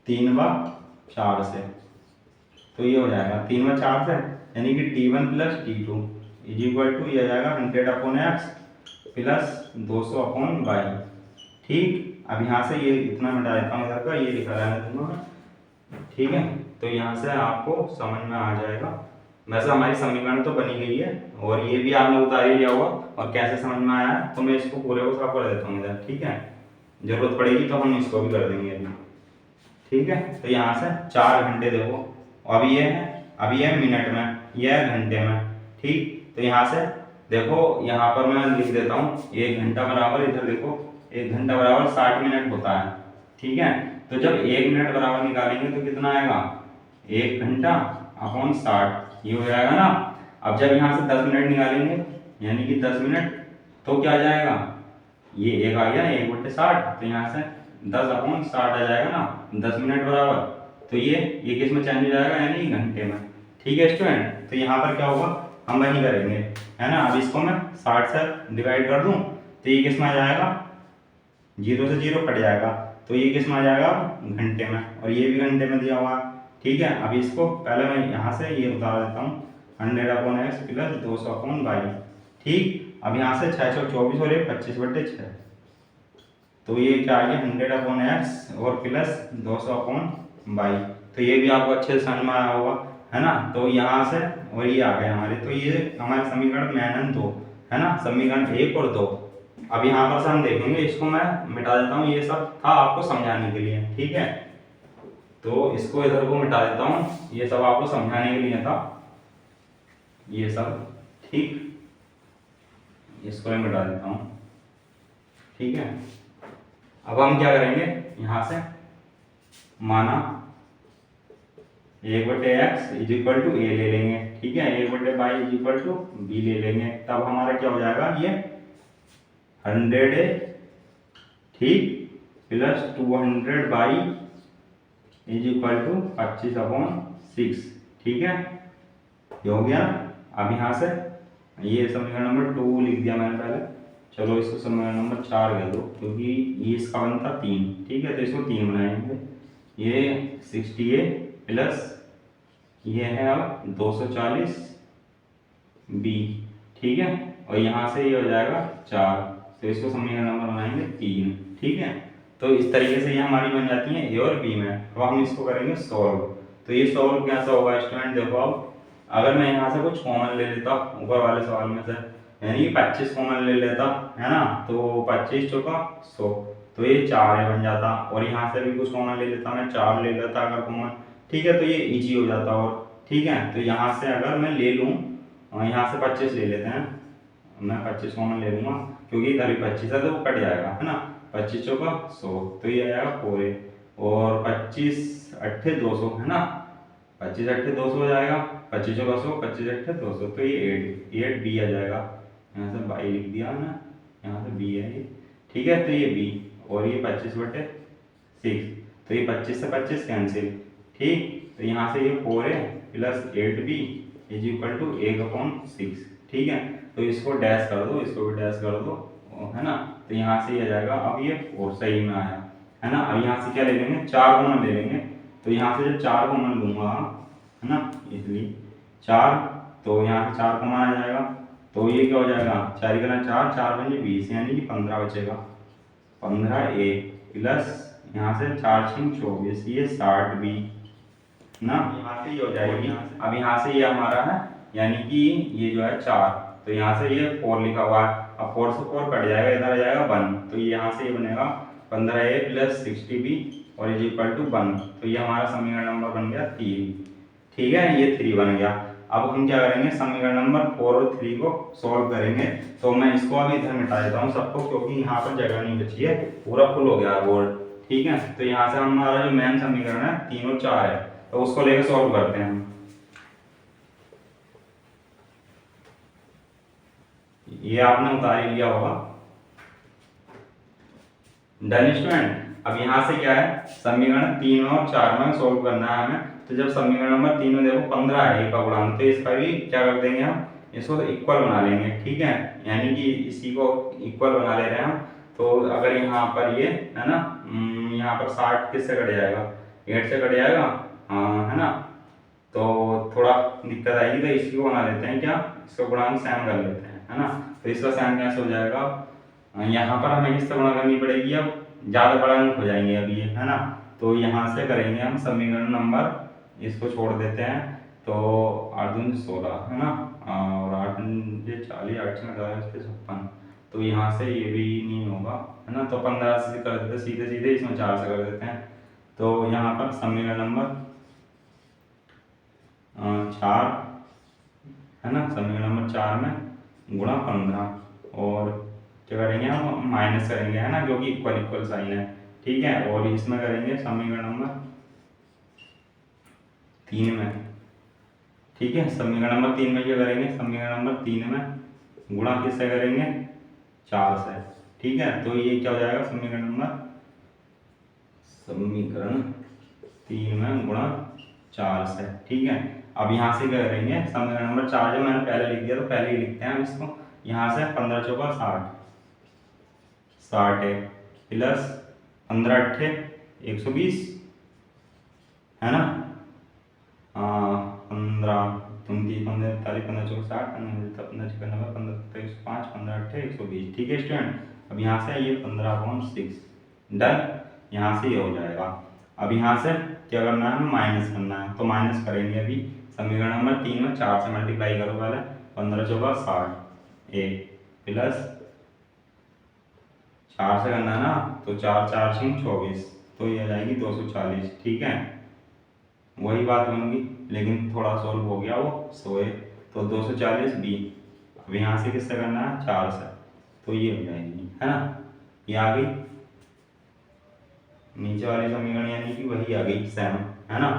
3/4 से, तो ये हो जाएगा 3/4 से, यानी कि t1 plus t2 is equal to ये आ जाएगा 100/x प्लस 200/22, ठीक। अब यहाँ से ये इतना मिटा देता हूँ इधर का, ये लिखा रहने दूंगा, ठीक है। तो यहाँ से आपको समझ में आ जाएगा। वैसे हमारी समीकरण तो बनी गई है और ये भी आपने उतार ही लिया होगा, और कैसे समझ में आया तो मैं इसको पूरे को साफ कर देता हूँ इधर, ठीक है। जरूरत पड़ेगी तो हम इसको भी कर देंगे अभी, ठीक है। तो यहाँ से 4 घंटे देखो, अब ये है मिनट में, ये है घंटे में, ठीक। तो यहाँ से देखो, यहाँ पर मैं लिख देता हूँ 1 घंटा बराबर, इधर देखो 1 घंटा बराबर 60 मिनट होता है, ठीक है। तो जब 1 मिनट बराबर निकालेंगे तो कितना आएगा, 1 घंटा अपॉन 60, ये हो जाएगा ना। अब जब यहाँ से 10 मिनट निकालेंगे, यानी कि 10 मिनट, तो क्या आ जाएगा, ये एक आ गया 1/60, तो यहाँ से 10/60 आ जाएगा ना, 10 मिनट बराबर। तो ये किस में चेंज हो जाएगा, यानी घंटे में। ठीक है स्टूडेंट, तो यहाँ पर क्या होगा, हम वही करेंगे, है ना। अब इसको मैं 60 से डिवाइड कर दूँ तो ये किस में आ जाएगा, 0 से 0 कट जाएगा, तो ये किस में आ जाएगा, घंटे में, और ये भी घंटे में दिया हुआ है। ठीक है, अब इसको पहले मैं यहाँ से ये उतार देता हूँ, 100/x प्लस 200/22। ठीक, अब यहाँ से 6 चौक 24 और ये 25/6, तो ये क्या आ गया, 100/x और प्लस 200/22। तो ये भी आपको अच्छे से समझ में आया होगा, है ना। तो यहाँ से और ये आ गए हमारे, तो ये हमारे समीकरण मैनन 2, है ना, समीकरण 1 और 2। अब यहाँ पर से हम देखेंगे, इसको मैं मिटा देता हूँ, ये सब था आपको समझाने के लिए। ठीक है, तो इसको इधर को मिटा देता हूँ, ये सब आपको समझाने के लिए था, ये सब। ठीक, इसको मैं मिटा देता हूँ। ठीक है, अब हम क्या करेंगे, यहाँ से माना 1/x इज इक्वल टू ए ले लेंगे। ठीक है, 1/y is equal to be ले लेंगे, तब हमारा क्या हो जाएगा, ये 100a, ठीक, plus 200y is equal to 25/6। ठीक है, ये हो गया। अब यहाँ से ये समीकरण नंबर 2 लिख दिया मैंने पहले, चलो इसको समीकरण नंबर 4 कह दो, क्योंकि ये इसका बनता 3। ठीक है, तो इसको 3 बनाएंगे, ये 60a प्लस ये है अब 240 बी। ठीक है, और यहाँ से ये हो जाएगा 4, तो इसको समीकरण नंबर बनाएंगे 3। ठीक है, तो इस तरीके से ये हमारी बन जाती है ए और बी में। अब हम इसको करेंगे सॉल्व, तो ये सॉल्व कैसा होगा स्टूडेंट, देखो अब अगर मैं यहाँ से कुछ कॉमन ले लेता ऊपर वाले सवाल में से, यानी 25 कॉमन ले लेता, है ना, तो 25 चौका 100, तो ये 4 बन जाता, और यहाँ से भी कुछ कॉमन ले लेता, मैं 4 ले लेता अगर कॉमन। ठीक है, तो ये इजी हो जाता। और ठीक है, तो यहाँ से अगर मैं ले लूँ, यहाँ से 25 ले लेते हैं, मैं 25 कॉमन ले लूँगा, क्योंकि इधर भी 25 है तो वो कट जाएगा, है ना, 25 चौका 100, तो ये आएगा 4a, और 25 अट्ठे 200, है ना, 25 अट्ठे 200 हो जाएगा, 25 चौका 100, 25 अट्ठे 200, तो ये 8b आ जाएगा। यहाँ से 22 लिख दिया है ना, यहाँ से b है ये। ठीक है, तो ये b, और ये 25/6, तो ये 25 से 25 कैंसिल। ठीक, तो यहाँ से ये 4a plus 8b is equal to 1/6। ठीक है, तो इसको डैश कर दो, इसको भी डैश कर दो, है ना, तो यहाँ से ये आ जाएगा। अब ये 4 सही में आया, है ना। अब यहाँ से क्या ले लेंगे, 4 कॉमन ले लेंगे, तो यहाँ से जब 4 कॉमन लूँगा, है ना, इसलिए 4, तो यहाँ से 4 कॉमन आ जाएगा, तो ये क्या हो जाएगा, 4 का 4, 4 बजे 20, यानी कि 15 बचेगा, 15a प्लस यहाँ से 4 6 24, ये 60b ना, यहाँ से ये हो जाएगी। अब यहाँ से ये हमारा है, यानी कि ये जो है 4, तो यहाँ से ये 4 लिखा हुआ है, अब 4 से 4 कट जाएगा, इधर आ जाएगा 1, तो ये यहाँ से ये बनेगा 15a प्लस 60b और इज इक्वल टू 1, तो ये हमारा समीकरण नंबर बन गया 3। ठीक है, ये 3 बन गया। अब हम क्या करेंगे, समीकरण नंबर 4 और 3 को सॉल्व करेंगे, तो मैं इसको अभी इधर मिटा देता हूँ सबको, क्योंकि यहाँ पर जगह नहीं बची है, पूरा फुल हो गया बोर्ड। ठीक है, तो यहाँ से हमारा जो मेन समीकरण है 3 और 4 है, तो उसको लेकर सॉल्व करते हैं हम। ये आपने उतार ही लिया होगा, डन स्टूडेंट। अब यहाँ से क्या है, समीकरण 3 और 4 में सॉल्व करना है हमें, तो जब समीकरण नंबर 3 में देखो 15 है का गुणांक, तो इसका भी क्या कर देंगे हम, इसको इक्वल बना लेंगे। ठीक है, यानी कि इसी को इक्वल बना ले रहे हैं हम, तो अगर यहाँ पर ये है ना, यहाँ पर 60 किससे कट जाएगा, 8 से कट जाएगा, है ना, तो थोड़ा दिक्कत आएगी, तो इसी को बना लेते हैं, क्या, इसको गुणांक सेम कर लेते हैं, है ना, तो इसका सेम कैसे हो जाएगा, यहाँ पर हमें किससे गुणा करनी पड़ेगी, अब ज़्यादा बड़ा अंक हो जाएंगे अभी ये, है ना, तो यहाँ से करेंगे हम समीकरण नंबर, इसको छोड़ देते हैं, तो 8 दूनी 16, है ना, और 8 दूनी 40, 8 से 56, तो यहाँ से ये भी नहीं होगा, है ना, तो 15 से कर देते सीधे सीधे, इसमें 4 से कर देते हैं, तो यहाँ पर समीकरण नंबर 4, है ना, समीकरण नंबर 4 में गुणा 15, और क्या करेंगे हम, माइनस करेंगे, है ना, क्योंकि इक्वल इक्वल साइन है। ठीक है, और इसमें करेंगे समीकरण नंबर 3 में, ठीक है। समीकरण नंबर 3 में क्या करेंगे, समीकरण नंबर 3 में गुणा किससे करेंगे, 4 से, ठीक है। तो ये क्या हो जाएगा, समीकरण 3 में गुणा 4 से, ठीक है। अब यहाँ से क्या करेंगे, समीकरण नंबर 4 जो मैंने पहले लिख दिया तो पहले ही लिखते हैं हम इसको। यहाँ से 15 चौका 60, 60 है, प्लस 15 अट्ठे 120, है ना। 15 29 15 40 15 चौक 60 15 छक्का 90 15 105 15 अट्ठे 120, ठीक है स्टूडेंट। अब यहाँ से ये 15/6 डन, यहाँ से ये हो जाएगा। अब यहाँ से क्या करना है, माइनस करना है, तो माइनस करेंगे अभी। समीकरण नंबर 3 में 4 से मल्टीप्लाई करो पहले, 15 चौका 60 एक, प्लस 4 से करना है ना, तो 4 4 6 24, तो ये आ जाएगी 240, ठीक है। वही बात होगी, लेकिन थोड़ा सॉल्व हो गया वो, सोए तो 240 बी। अब यहाँ से किससे करना है, 4 से, तो ये हो जाएगी, है ना। ये आ गई नीचे वाली समीकरण, यानी कि वही आ गई सेम, है ना,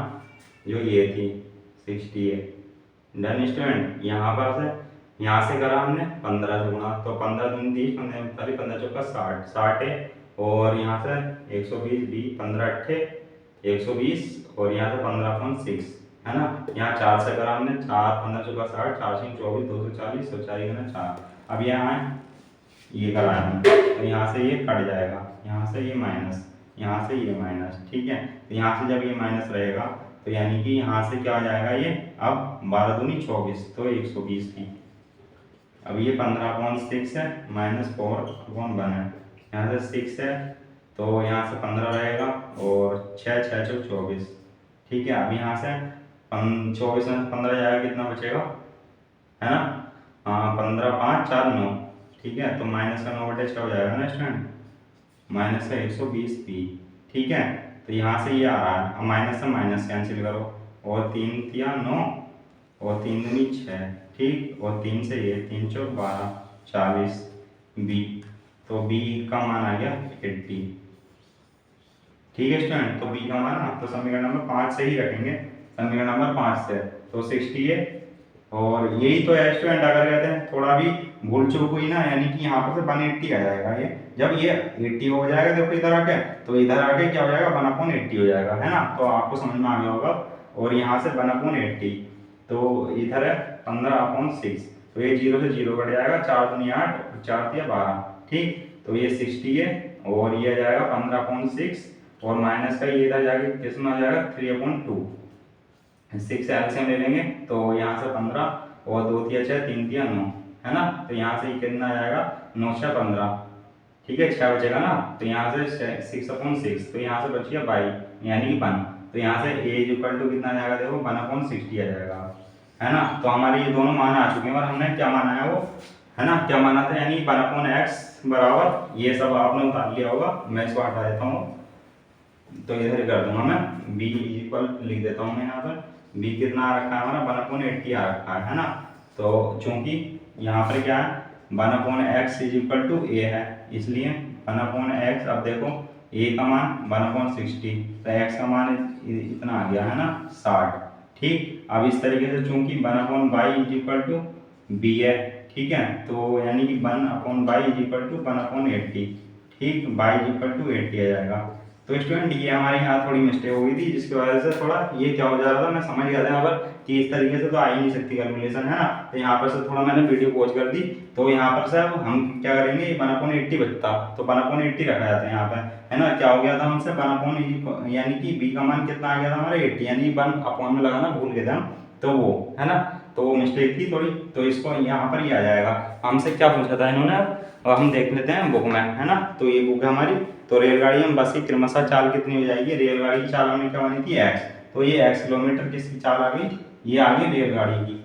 जो ये थी 68। Done student. यहाँ से करा हमने 15 से गुणा, तो 15 दूनी 30 15 45 15 चौका 60, 60 है, और यहाँ से 120 बी, 15 अट्ठे 120, और यहाँ से 15/6, है ना। यहाँ 4 से करा हमने, 4 15 चौका 60 4 6 24 240, तो 4 गुना 4। अब यहाँ ये कराया हमने, तो यहाँ से ये कट जाएगा, यहाँ से ये माइनस, यहाँ से ये माइनस, ठीक है। तो यहाँ से जब ये माइनस रहेगा तो यानी कि यहाँ से क्या आ जाएगा, ये अब 12 दूनी 24, तो 120 की। अब ये 15/6 है, -4/1 है, यहाँ से 6 है, तो यहाँ से 15 रहेगा, और 6 6 चौक 24, ठीक है। अब यहाँ से 24 में 15 जाएगा, कितना बचेगा, है ना। हाँ, 15 5 4 9, ठीक है। तो माइनस का 9/6 हो जाएगा ना स्टूडेंट, माइनस का 120 पी, ठीक है। तो यहाँ से ये आ रहा है, अब माइनस से माइनस कैंसिल करो, और 3 तिया 9, और 3 दूनी 6, ठीक, और 3 से ये 3 चौक 12 40 बी, तो बी का मान आ गया 80, ठीक है स्टूडेंट। तो बी का मान, तो समीकरण नंबर 5 से ही रखेंगे, समीकरण नंबर 5 से, तो 60 है। और यही तो है स्टूडेंट, अगर कहते हैं थोड़ा भी भूल चूक हुई ना, यानी कि यहाँ पर से 180 आ जाएगा, ये जब ये 80 हो जाएगा देखो इधर आके, तो इधर आके क्या हो जाएगा, 1/80 हो जाएगा, है ना। तो आपको समझ में आ गया होगा। और यहाँ से 1/80, तो इधर है 15/6, तो ये 0 से 0 कट जाएगा, 4 दूनी 8 4 तिया 12, ठीक। तो ये 60 है, और ये आ जाएगा 15/6, और माइनस का ये इधर जाके किसमें आ जाएगा, 3/2, 6 एलसीएम ले लेंगे, तो यहाँ से 15, और 2 तिया 6 3 तिया 9, है ना। तो यहाँ से कितना आ जाएगा, 9 6 15, ठीक है, 6 बचेगा ना। तो यहाँ से 6/6, तो यहाँ से बच गया 22, यानी कि 1। तो यहाँ से a इक्वल टू कितना आ जाएगा, देखो 1/60 आ जाएगा, है ना। तो हमारे ये दोनों मान आ चुके हैं, और हमने क्या माना है वो, है ना, क्या माना था, यानी 1/x बराबर, ये सब आपने उतार लिया होगा, मैं इसको हटा देता हूँ, तो इधर कर दूंगा मैं, b इक्वल लिख देता हूँ मैं यहाँ पर। b कितना आ रखा है हमारा, 1/80 आ रखा है ना। तो चूंकि यहाँ पर क्या है, 1/x is equal to a है, इसलिए 1/x, अब देखो a का मान 1/60, तो x का मान इतना आ गया, है ना, 60, ठीक। अब इस तरीके से चूंकि 1/y is equal to b है, ठीक है, तो यानी कि 1/y इज इक्वल टू 1/80, ठीक, y इज इक्वल टू 80 आ जाएगा। तो स्टूडेंट ये हमारे यहाँ थोड़ी मिस्टेक हो गई थी, जिसकी वजह से थोड़ा ये क्या हो जा रहा था, मैं समझ गया था यहाँ पर कि इस तरीके से तो आ ही नहीं सकती कैलकुलेशन, है ना। तो यहाँ पर से थोड़ा मैंने वीडियो पॉज कर दी, तो यहाँ पर से अब हम क्या करेंगे, ये 1/80 बचता, तो 1/80 रखा जाता है यहाँ पर, है ना। क्या हो गया था हमसे 1/, यानी कि b का मान कितना आ गया था हमारा 80, यानी 1 में लगाना भूल गए थे हम, तो वो, है ना, तो वो मिस्टेक थी थोड़ी, तो इसको यहाँ पर ये आ जाएगा। हमसे क्या पूछा था इन्होंने, अब हम देख लेते हैं बुक में, है ना। तो ये बुक है हमारी, तो रेलगाड़ी में बस की क्रमशः चाल कितनी हो जाएगी, रेलगाड़ी की चाल हमने क्या मानी थी x, तो ये x किलोमीटर किसकी चाल आ गई, ये आ गई रेलगाड़ी की,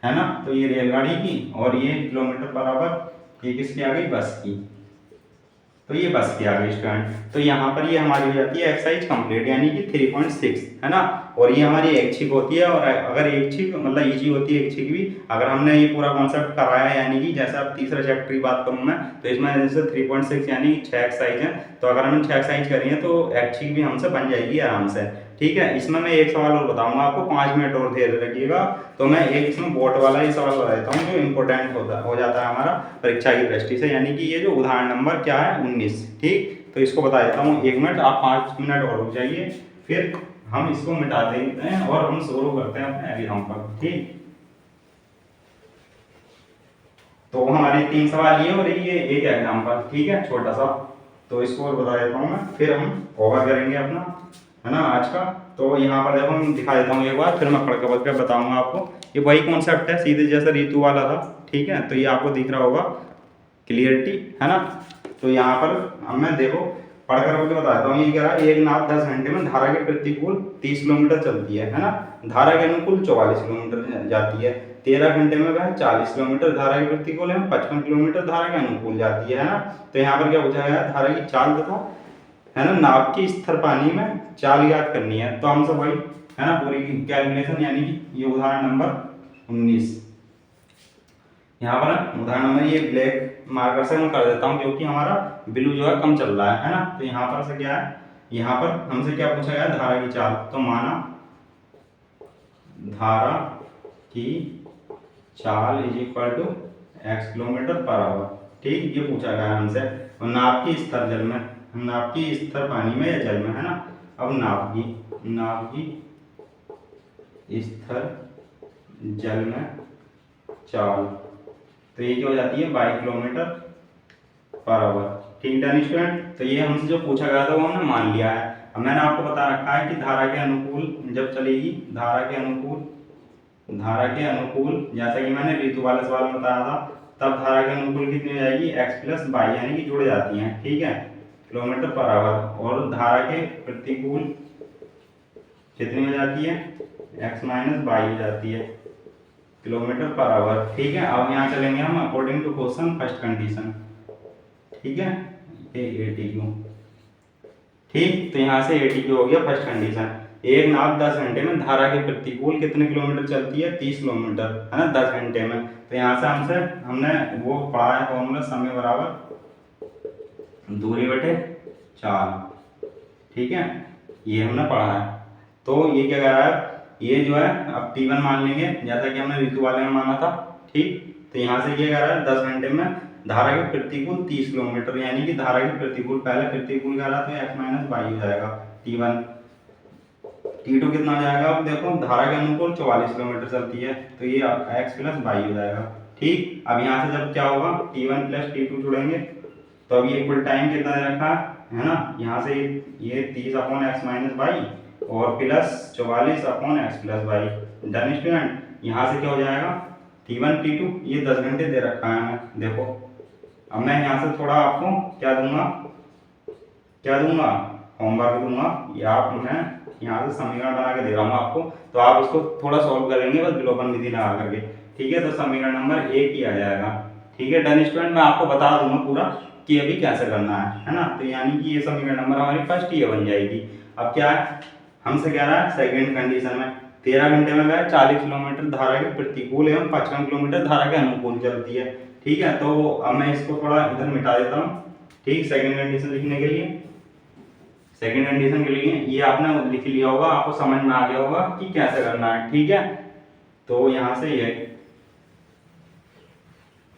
है ना। तो ये रेलगाड़ी की, और ये किलोमीटर बराबर ये किसकी आ गई, बस की, तो ये बस की आ गई स्टूडेंट। तो यहाँ पर ये हमारी हो जाती है एक्सरसाइज कंप्लीट, यानी कि 3.6, है ना। और ये हमारी ऐच्छिक होती है, और अगर ऐच्छिक मतलब इजी होती है ऐच्छिक भी, अगर हमने ये पूरा कॉन्सेप्ट कराया है, यानी कि जैसे अब तीसरा चैप्टर की बात करूँ मैं, तो इसमें जैसे 3.6 यानी 6 एक्सरसाइज है, तो अगर हमने 6 एक्सरसाइज करी है तो ऐच्छिक भी हमसे बन जाएगी आराम से, ठीक है। इसमें मैं एक सवाल और बताऊंगा आपको, 5 मिनट और धैर्य रखिएगा। तो मैं एक इसमें बोर्ड वाला ही सवाल बता देता हूँ जो इम्पोर्टेंट हो जाता है हमारा परीक्षा की दृष्टि से, यानी कि ये जो उदाहरण नंबर क्या है 19। ठीक, तो इसको बता देता हूँ 1 मिनट, आप 5 मिनट और रुक जाइए, फिर हम इसको मिटा देते हैं और हम शुरू करते हैं अपने एग्जाम्पल। ठीक, तो हमारे 3 सवाल ये और ये एक एग्जाम्पल, ठीक है, छोटा सा। तो इसको और बता देता हूँ मैं, फिर हम ओवर करेंगे अपना, है ना, आज का। तो यहाँ पर देखो मैं दिखा देता हूँ एक बार, फिर मैं पढ़ के बताऊंगा आपको। ये वही कॉन्सेप्ट है सीधे जैसा ऋतु वाला था, ठीक है। तो ये आपको दिख रहा होगा, क्लियरिटी, है ना। तो यहाँ पर अब मैं देखो पढ़ कर के बता देता हूँ। ये कह रहा है एक नाव 10 घंटे में धारा के प्रतिकूल 30 किलोमीटर चलती है ना। धारा के अनुकूल 44 किलोमीटर जाती है। 13 घंटे में वह 40 किलोमीटर धारा के प्रतिकूल है, 55 किलोमीटर धारा के अनुकूल जाती है ना। तो यहाँ पर क्या पूछा गया, धारा की चाल तथा, है ना, नाव की स्थिर पानी में चाल ज्ञात करनी है। तो हम सब वही, है ना, पूरी कैलकुलेशन, यानी कि ये उदाहरण नंबर 19। यहाँ पर उदाहरण नंबर ये ब्लैक मार्कर से मैं कर देता हूँ क्योंकि हमारा ब्लू जो है कम चल रहा है ना। तो यहाँ पर से क्या है, यहाँ पर हमसे क्या पूछा गया, धारा की चाल। तो माना धारा की चाल is equal to x kilometre per hour. ठीक, ये पूछा गया हमसे। और नाव की स्तर जल में, नाव की स्तर पानी में या जल में, है ना। अब नाव की स्तर जल में चाल, तो ये क्या हो जाती है 22 किलोमीटर पर आवर। ठीक है स्टूडेंट, तो ये हमसे जो पूछा गया था वो हमने मान लिया है। अब मैंने आपको बता रखा है कि धारा के अनुकूल जब चलेगी, धारा के अनुकूल जैसा कि मैंने ऋतु वाले सवाल में बताया था, तब धारा के अनुकूल कितनी हो जाएगी, x प्लस वाई, यानी कि जुड़ जाती हैं, ठीक है, किलोमीटर पर आवर। और धारा के प्रतिकूल कितनी हो जाती है, x माइनस वाई हो जाती है, किलोमीटर पर आवर। ठीक है, अब यहाँ चलेंगे हम according to question first condition. ठीक है, ये ATQ। ठीक, तो यहाँ से ATQ हो गया फर्स्ट कंडीशन। एक नाव 10 घंटे में धारा के प्रतिकूल कितने किलोमीटर चलती है, 30 किलोमीटर, है ना, 10 घंटे में। तो यहाँ से हमने वो पढ़ा है फॉर्मूला, समय बराबर दूरी बटे चाल। ठीक है, ये हमने पढ़ा है। तो ये क्या कह रहा है, ये जो है अब T1 मान लेंगे जैसा कि हमने ऋतु वाले में माना था। ठीक, तो यहाँ से ये कह रहा है 10 घंटे में धारा के प्रतिकूल 30 किलोमीटर, यानी कि धारा के प्रतिकूल, पहले प्रतिकूल कह रहा तो x माइनस वाई हो जाएगा T1। T2 कितना हो जाएगा, अब देखो धारा के अनुकूल 44 किलोमीटर चलती है, तो ये x प्लस वाई हो जाएगा। ठीक, अब यहाँ से जब क्या होगा, T1 प्लस T2 जुड़ेंगे तो अब ये कुल टाइम कितना दे रखा है ना, यहाँ से ये 30 अपॉन एक्स माइनस वाई और plus 44 upon x plus y. Done student, यहाँ से क्या हो जाएगा, T1 T2 ये 10 घंटे दे रखा है हमें। देखो अब मैं यहाँ से थोड़ा आपको क्या दूंगा, होमवर्क दूंगा। ये आप मैं यहाँ से समीकरण बना के दे रहा हूँ आपको, तो आप इसको थोड़ा सॉल्व करेंगे बस विलोपन विधि लगा करके। ठीक है, तो समीकरण नंबर 1 ही आ जाएगा। ठीक है, डन स्टूडेंट, मैं आपको बता दूंगा पूरा कि अभी कैसे करना है ना। तो यानी कि ये समीकरण नंबर हमारी फर्स्ट ये बन जाएगी। अब क्या है, हमसे कह रहा है सेकंड कंडीशन में 13 घंटे में वह 40 किलोमीटर धारा के प्रतिकूल एवं 55 किलोमीटर धारा के अनुकूल चलती है। ठीक है, तो अब मैं इसको थोड़ा इधर मिटा देता हूँ। ठीक, सेकंड कंडीशन लिखने के लिए, सेकंड कंडीशन के लिए ये आपने लिख लिया होगा, आपको समझ में आ गया होगा कि कैसे करना है। ठीक है, तो यहाँ से ये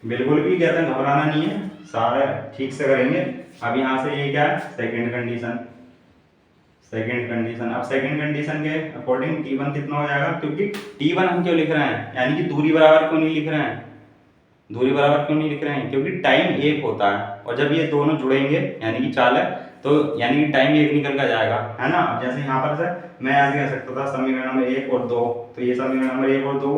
बिल्कुल भी कहते हैं घबराना नहीं है, सारा ठीक से करेंगे। अब यहाँ से ये क्या है, सेकंड कंडीशन। अब सेकंड कंडीशन के अकॉर्डिंग T1 कितना हो जाएगा, क्योंकि T1 हम क्यों लिख रहे हैं, यानी कि दूरी बराबर क्यों नहीं लिख रहे हैं, क्योंकि टाइम एक होता है और जब ये दोनों जुड़ेंगे यानी कि चाल है, तो यानी कि टाइम एक निकल कर जाएगा, है ना। अब जैसे यहाँ पर से मैं ऐसे कह सकता था समीकरण नंबर 1 और 2, तो ये समीकरण नंबर 1 और 2,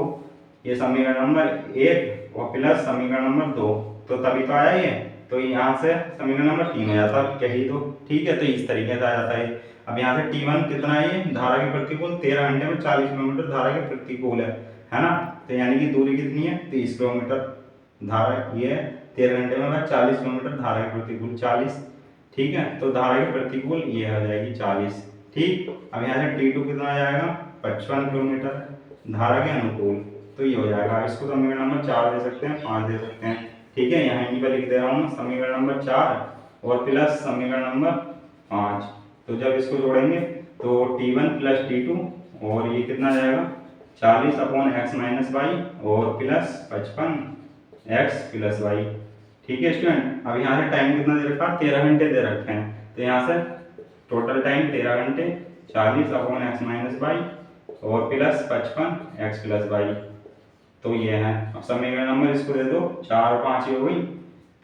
ये समीकरण नंबर 1 और प्लस समीकरण नंबर 2, तो तभी तो आया ये। तो यहाँ से समीकरण नंबर 3 हो जाता है, यही तो। ठीक है, तो इस तरीके से आ जाता है। अब यहाँ से T1 कितना है, ये धारा के प्रतिकूल 13 घंटे में 40 किलोमीटर धारा के प्रतिकूल है ना। तो यानी कि दूरी कितनी है, 30 किलोमीटर, धारा ये 13 घंटे में 40 किलोमीटर धारा के प्रतिकूल 40। ठीक है, तो धारा के प्रतिकूल ये हो जाएगी 40। ठीक, अब यहाँ से T2 कितना आ जाएगा, 55 किलोमीटर धारा के अनुकूल, तो ये हो जाएगा। इसको समीकरण नंबर 4 दे सकते हैं, 5 दे सकते हैं। ठीक है, यहाँ यहीं पर लिख दे रहा हूँ समीकरण नंबर 4 और प्लस समीकरण नंबर 5। तो जब इसको जोड़ेंगे तो T1 प्लस T2 और ये कितना आ जाएगा 40 अपॉन एक्स माइनस वाई और प्लस 55 एक्स प्लस वाई। ठीक है स्टूडेंट, अब यहाँ से टाइम कितना दे रखा है 13 घंटे दे रखे हैं, तो यहाँ से टोटल टाइम 13 घंटे 40 अपॉन एक्स माइनस वाई और प्लस 55 एक्स प्लस वाई। तो ये है। अब समीकरण नंबर इसको दे दो 4 और 5 हो गई,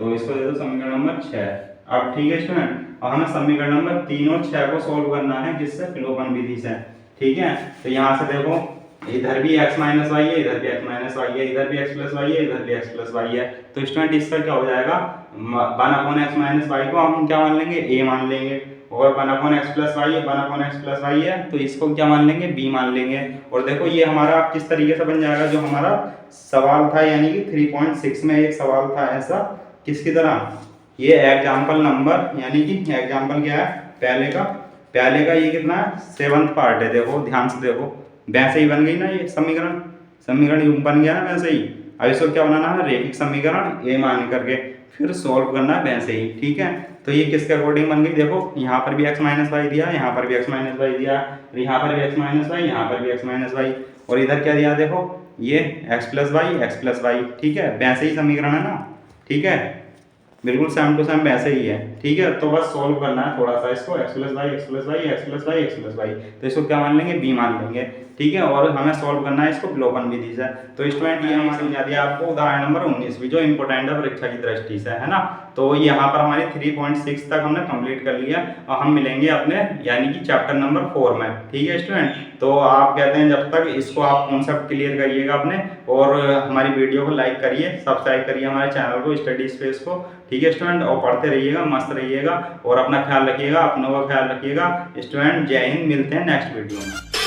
तो इसको दे दो समीकरण नंबर 6। अब ठीक है स्टूडेंट, अब हमें समीकरण नंबर 3 और 6 को सोल्व करना है, किससे विलोपन विधि से। ठीक है, तो यहाँ से देखो इधर भी x माइनस वाई है, इधर भी x माइनस वाई है, इधर भी x प्लस वाई है, इधर भी x प्लस वाई है। तो स्टूडेंट इसका क्या हो जाएगा 1 अपॉन एक्स माइनस वाई को हम क्या मान लेंगे a मान लेंगे, और 1 अपॉन एक्स प्लस वाई है 1 अपॉन एक्स प्लस वाई है, तो इसको क्या मान लेंगे b मान लेंगे। और देखो ये हमारा किस तरीके से बन जाएगा, जो हमारा सवाल था यानी कि 3.6 में एक सवाल था ऐसा, किसकी तरह, ये एग्जाम्पल नंबर यानी कि एग्जाम्पल क्या है पहले का ये कितना है 7th पार्ट है। देखो ध्यान से देखो, वैसे ही बन गई ना ये समीकरण बन गया ना वैसे ही। अब इसको क्या बनाना है रैखिक समीकरण ए मान करके फिर सॉल्व करना है वैसे ही। ठीक है, तो ये किसके अकॉर्डिंग बन गई, देखो यहाँ पर भी x माइनस वाई दिया, यहाँ पर भी x माइनस वाई दिया, यहाँ पर भी x माइनस वाई, यहाँ पर भी x माइनस वाई, और इधर क्या दिया देखो ये x प्लस वाई। ठीक है, वैसे ही समीकरण है ना। ठीक है, बिल्कुल सेम टू सेम वैसे ही है। ठीक है, तो बस सॉल्व करना है थोड़ा सा इसको, x plus y x plus y x plus y x plus y, तो इसको क्या मान लेंगे b मान लेंगे। ठीक है, और हमें सॉल्व करना है इसको विलोपन विधि से। तो स्टूडेंट ये हमारी समझा दिया आपको उदाहरण नंबर 19 भी, जो इंपोर्टेंट है परीक्षा की दृष्टि से, है ना। तो यहाँ पर हमारी 3.6 तक हमने कंप्लीट कर लिया, और हम मिलेंगे अपने यानी कि चैप्टर नंबर 4 में। ठीक है स्टूडेंट, तो आप कहते हैं जब तक इसको आप कॉन्सेप्ट क्लियर करिएगा अपने, और हमारी वीडियो को लाइक करिए, सब्सक्राइब करिए हमारे चैनल को स्टडी स्पेस को। ठीक है स्टूडेंट, और पढ़ते रहिएगा, मस्त रहिएगा, और अपना ख्याल रखिएगा, अपनों का ख्याल रखिएगा। स्टूडेंट जय हिंद, मिलते हैं नेक्स्ट वीडियो में।